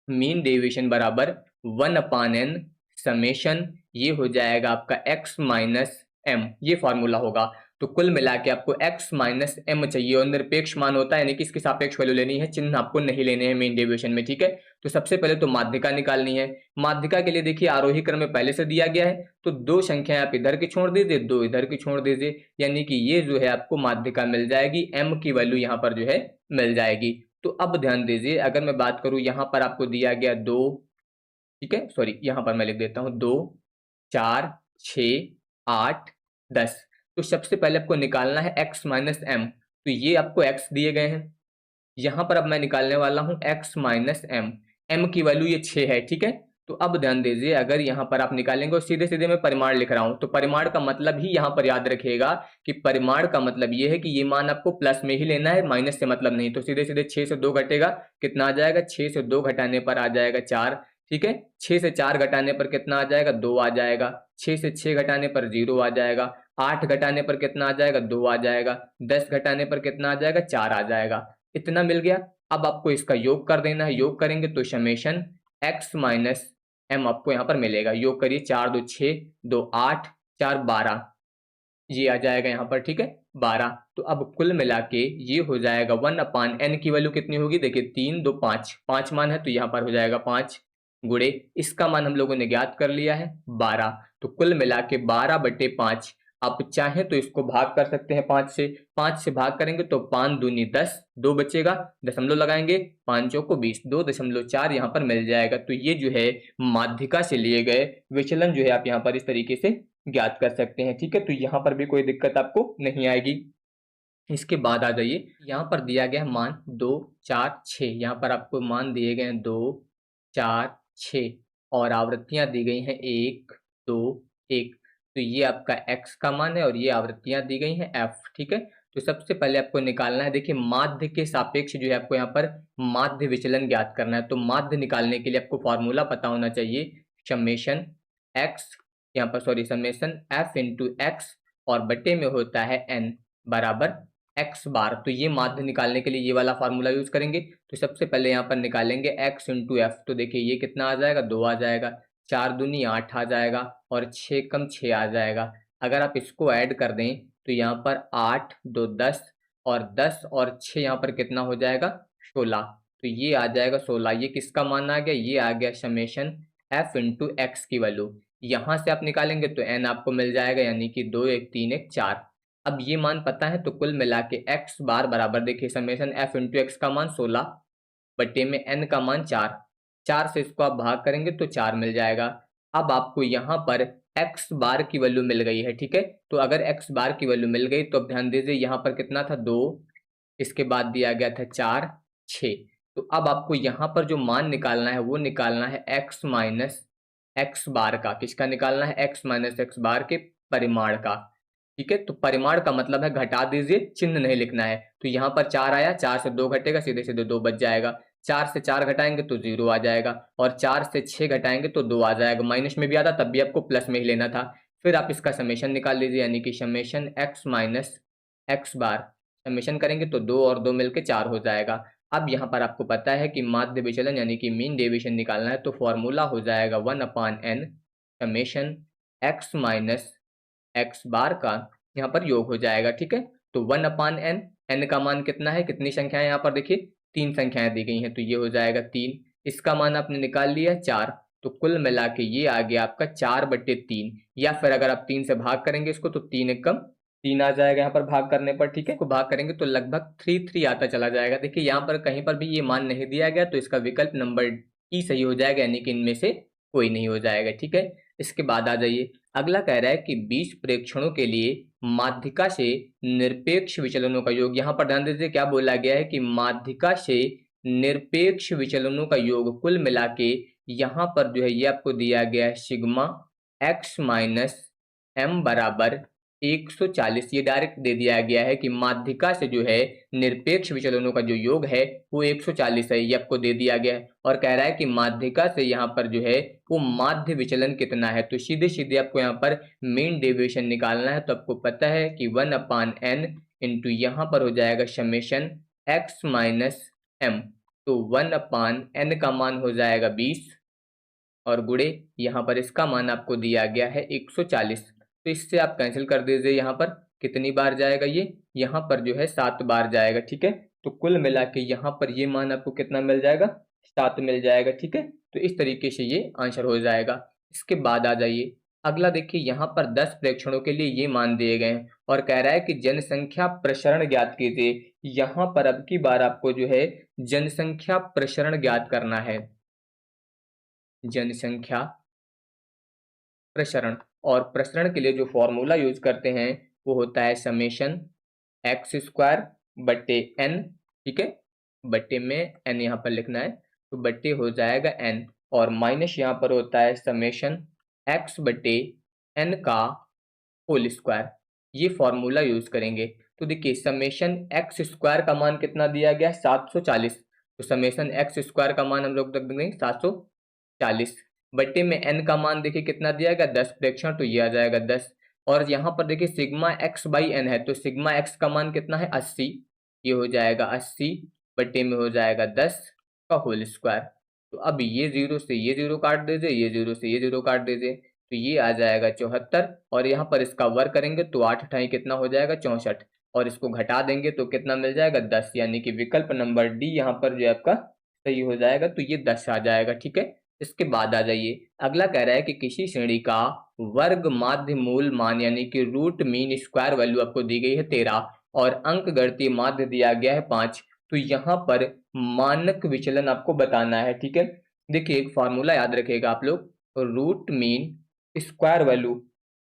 मीन डेविएशन बराबर 1/n समेशन, ये हो जाएगा आपका x माइनस एम, ये फॉर्मूला होगा। तो कुल मिला के आपको x माइनस एम चाहिए और निरपेक्ष मान होता है, यानी कि इसकी सापेक्ष वैल्यू लेनी है, चिन्ह आपको नहीं लेने हैं मीन डेविएशन में। ठीक है, तो सबसे पहले तो माध्यिका निकालनी है। माध्यिका के लिए देखिए आरोही क्रम में पहले से दिया गया है, तो दो संख्याएं आप इधर की छोड़ दीजिए, दो इधर की छोड़ दीजिए, यानी कि ये जो है आपको माध्यिका मिल जाएगी, m की वैल्यू यहाँ पर जो है मिल जाएगी। तो अब ध्यान दीजिए, अगर मैं बात करूं यहां पर आपको दिया गया 2, ठीक है, सॉरी यहां पर मैं लिख देता हूं 2, 4, 6, 8, 10। तो सबसे पहले आपको निकालना है x माइनस एम, तो ये आपको x दिए गए हैं, यहां पर अब मैं निकालने वाला हूं x माइनस एम, एम की वैल्यू ये 6 है। ठीक है, तो अब ध्यान दीजिए, अगर यहां पर आप निकालेंगे और सीधे सीधे मैं परिमाण लिख रहा हूं, तो परिमाण का मतलब ही यहां पर याद रखिएगा कि परिमाण का मतलब ये है कि ये मान आपको प्लस में ही लेना है, माइनस से मतलब नहीं। तो सीधे सीधे 6 से 2 घटेगा, कितना आ जाएगा, 6 से 2 घटाने पर आ जाएगा 4। ठीक है, 6 से 4 घटाने पर कितना आ जाएगा, 2 आ जाएगा। 6 से 6 घटाने पर 0 आ जाएगा। 8 घटाने पर कितना आ जाएगा, 2 आ जाएगा। 10 घटाने पर कितना आ जाएगा, 4 आ जाएगा। इतना मिल गया। अब आपको इसका योग कर देना है, योग करेंगे तो समेशन x माइनस एम आपको यहाँ पर मिलेगा। योग करिए, 4 2 6, 2 8, 4 12, ये आ जाएगा यहाँ पर। ठीक है, 12। तो अब कुल मिला के ये हो जाएगा 1/n की वैल्यू कितनी होगी, देखिए 3 2 5, 5 मान है तो यहाँ पर हो जाएगा 5 गुणे इसका मान हम लोगों ने ज्ञात कर लिया है 12। तो कुल मिला के 12/5, आप चाहें तो इसको भाग कर सकते हैं 5 से, 5 से भाग करेंगे तो 5 दूनी 10, 2 बचेगा, दशमलव लगाएंगे, 5 चौको 20, 2.4 यहाँ पर मिल जाएगा। तो ये जो है माध्यिका से लिए गए विचलन जो है आप यहाँ पर इस तरीके से ज्ञात कर सकते हैं। ठीक है, तो यहाँ पर भी कोई दिक्कत आपको नहीं आएगी। इसके बाद आ जाइए, यहाँ पर दिया गया है मान 2 4 6, यहाँ पर आपको मान दिए गए हैं 2 4 6 और आवृत्तियां दी गई हैं 1 2 1। तो ये आपका x का मान है और ये आवृत्तियां दी गई हैं f। ठीक है, तो सबसे पहले आपको निकालना है, देखिए माध्य के सापेक्ष जो है आपको यहाँ पर माध्य विचलन ज्ञात करना है। तो माध्य निकालने के लिए आपको फॉर्मूला पता होना चाहिए, समेशन x, यहाँ पर sorry summation f into x और बटे में होता है n बराबर x बार। तो ये माध्य निकालने के लिए ये वाला फार्मूला यूज करेंगे। तो सबसे पहले यहाँ पर निकालेंगे x इंटू एफ, तो देखिए ये कितना आ जाएगा, 2 आ जाएगा, 4 दूनी 8 आ जाएगा और 6 कम 6 आ जाएगा। अगर आप इसको ऐड कर दें तो यहाँ पर 8 2 10 और 10 और 6 यहाँ पर कितना हो जाएगा, 16। तो ये आ जाएगा 16। ये किसका मान आ गया, ये आ गया समेशन f इंटू एक्स की वैल्यू। यहाँ से आप निकालेंगे तो n आपको मिल जाएगा, यानी कि 2 1 3 1 4। अब ये मान पता है तो कुल मिला के x बार बराबर, देखिए समेशन f इंटू एक्स का मान 16 बटे में n का मान 4, 4 से इसको आप भाग करेंगे तो 4 मिल जाएगा। अब आपको यहाँ पर x बार की वैल्यू मिल गई है। ठीक है, तो अगर x बार की वैल्यू मिल गई तो अब ध्यान दीजिए यहाँ पर कितना था, 2, इसके बाद दिया गया था 4 6। तो अब आपको यहाँ पर जो मान निकालना है वो निकालना है x माइनस एक्स बार का। किसका निकालना है, x माइनस एक्स बार के परिमाण का। ठीक है, तो परिमाण का मतलब है घटा दीजिए, चिन्ह नहीं लिखना है। तो यहाँ पर 4 आया, 4 से 2 घटेगा, सीधे सीधे 2 बच जाएगा। 4 से 4 घटाएंगे तो 0 आ जाएगा और 4 से 6 घटाएंगे तो 2 आ जाएगा। माइनस में भी आता तब भी आपको प्लस में ही लेना था। फिर आप इसका समेशन निकाल लीजिए, यानी कि समेशन x माइनस एक्स बार, समेशन करेंगे तो 2 और 2 मिलकर 4 हो जाएगा। अब यहाँ पर आपको पता है कि माध्य विचलन यानी कि मीन डेविएशन निकालना है, तो फॉर्मूला हो जाएगा 1/n summation x minus X bar का यहाँ पर योग हो जाएगा। ठीक है, तो 1/n, n का मान कितना है, कितनी संख्याएं यहाँ पर देखिए 3 संख्याएं दी गई हैं, तो ये हो जाएगा 3, इसका मान आपने निकाल लिया 4। तो कुल मिला के ये आ गया आपका 4/3, या फिर अगर आप 3 से भाग करेंगे इसको तो 3 एकम 3 आ जाएगा यहाँ पर भाग करने पर। ठीक है, को भाग करेंगे तो लगभग 3 3 आता चला जाएगा। देखिए यहाँ पर कहीं पर भी ये मान नहीं दिया गया, तो इसका विकल्प नंबर ई सही हो जाएगा, यानी कि इनमें से कोई नहीं हो जाएगा। ठीक है, इसके बाद आ जाइए, अगला कह रहा है कि 20 प्रेक्षणों के लिए माध्यिका से निरपेक्ष विचलनों का योग। यहाँ पर ध्यान दीजिए क्या बोला गया है कि माध्यिका से निरपेक्ष विचलनों का योग कुल मिला के यहाँ पर जो है ये आपको दिया गया है सिग्मा x माइनस एम बराबर 140 ये डायरेक्ट दे दिया गया है कि माध्यिका से जो है निरपेक्ष विचलनों का जो योग है वो 140 है, ये आपको दे दिया गया है। और कह रहा है कि माध्यिका से यहाँ पर जो है वो माध्य विचलन कितना है, तो सीधे सीधे आपको यहाँ पर मीन डेविएशन निकालना है। तो आपको पता है कि 1/n इंटू यहाँ पर हो जाएगा समेशन x माइनस m, तो 1/n का मान हो जाएगा 20 और गुणे यहाँ पर इसका मान आपको दिया गया है 140। तो इससे आप कैंसिल कर दीजिए, यहाँ पर कितनी बार जाएगा ये, यहाँ पर जो है 7 बार जाएगा, ठीक है। तो कुल मिला के यहाँ पर ये मान आपको कितना मिल जाएगा, 7 मिल जाएगा, ठीक है। तो इस तरीके से ये आंसर हो जाएगा। इसके बाद आ जाइए अगला, देखिए यहाँ पर 10 प्रेक्षणों के लिए ये मान दिए गए हैं और कह रहा है कि जनसंख्या प्रसरण ज्ञात कीजिए। यहाँ पर अब की बार आपको जो है जनसंख्या प्रसरण ज्ञात करना है, जनसंख्या प्रसरण। और प्रसरण के लिए जो फॉर्मूला यूज करते हैं वो होता है समेशन x² बट्टे n, ठीक है, बट्टे में n यहाँ पर लिखना है, तो बट्टे हो जाएगा n और माइनस यहाँ पर होता है समेशन x बट्टे n का होल स्क्वायर। ये फॉर्मूला यूज करेंगे। तो देखिए समेशन x² का मान कितना दिया गया, 740, तो समेशन x² का मान हम लोग रख देंगे 740 बट्टे में n का मान देखिए कितना दिया गया 10 प्रेक्षण, तो ये आ जाएगा 10। और यहाँ पर देखिए सिग्मा x बाई n है, तो सिग्मा x का मान कितना है 80, ये हो जाएगा 80 बट्टे में हो जाएगा 10 का होल स्क्वायर। तो अब ये 0 से ये 0 काट दीजिए, ये 0 से ये 0 काट दीजिए, तो ये आ जाएगा 74 और यहाँ पर इसका वर्ग करेंगे तो 8 × कितना हो जाएगा 64 और इसको घटा देंगे तो कितना मिल जाएगा 10, यानी कि विकल्प नंबर डी यहाँ पर जो आपका सही हो जाएगा। तो ये 10 आ जाएगा, ठीक है। इसके बाद आ जाइए अगला, कह रहा है कि किसी श्रेणी का वर्ग माध्य मूल मान यानी कि रूट मीन स्क्वायर वैल्यू आपको दी गई है 13 और अंक गणितीय माध्य दिया गया है 5। तो यहाँ पर मानक विचलन आपको बताना है, ठीक है। देखिए एक फॉर्मूला याद रखिएगा आप लोग, रूट मीन स्क्वायर वैल्यू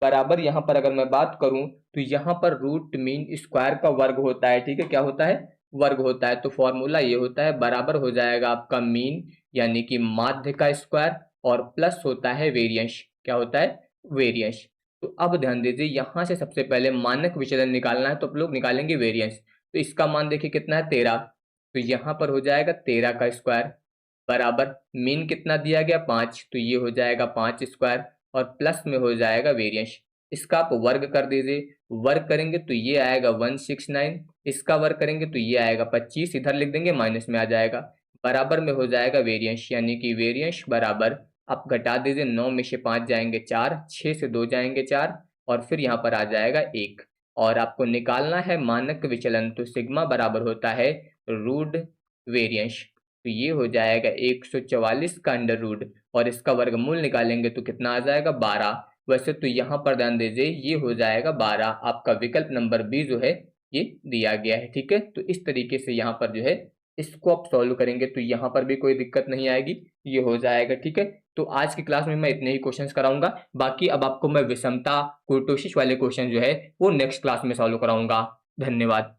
बराबर, यहाँ पर अगर मैं बात करूं तो यहाँ पर रूट मीन स्क्वायर का वर्ग होता है, ठीक है, क्या होता है, वर्ग होता है। तो फॉर्मूला ये होता है बराबर हो जाएगा आपका मीन यानी कि माध्य का स्क्वायर और प्लस होता है वेरियंस, क्या होता है, वेरियंस। तो अब ध्यान दीजिए यहाँ से सबसे पहले मानक विचलन निकालना है, तो आप लोग निकालेंगे वेरियंस। तो इसका मान देखिए कितना है 13, तो यहाँ पर हो जाएगा 13 का स्क्वायर बराबर मीन कितना दिया गया 5, तो ये हो जाएगा 5 स्क्वायर और प्लस में हो जाएगा वेरियंस। इसका आप वर्ग कर दीजिए, वर्ग करेंगे तो ये आएगा 169, इसका वर्ग करेंगे तो ये आएगा 25, इधर लिख देंगे माइनस में आ जाएगा, बराबर में हो जाएगा वेरियंस, यानी कि वेरियंस बराबर आप घटा दीजिए, 9 में से 5 जाएंगे 4, 6 से 2 जाएंगे 4 और फिर यहाँ पर आ जाएगा 1 और आपको निकालना है मानक विचलन। तो सिग्मा बराबर होता है रूट वेरियंस, तो ये हो जाएगा 144 का अंडर रूट और इसका वर्गमूल निकालेंगे तो कितना आ जाएगा 12। वैसे तो यहाँ पर ध्यान दीजिए ये हो जाएगा 12, आपका विकल्प नंबर बी जो है ये दिया गया है, ठीक है। तो इस तरीके से यहाँ पर जो है इसको आप सॉल्व करेंगे तो यहाँ पर भी कोई दिक्कत नहीं आएगी, ये हो जाएगा, ठीक है। तो आज की क्लास में मैं इतने ही क्वेश्चंस कराऊंगा, बाकी अब आपको मैं विषमता कुर्टोसिस वाले क्वेश्चन जो है वो नेक्स्ट क्लास में सॉल्व कराऊंगा। धन्यवाद।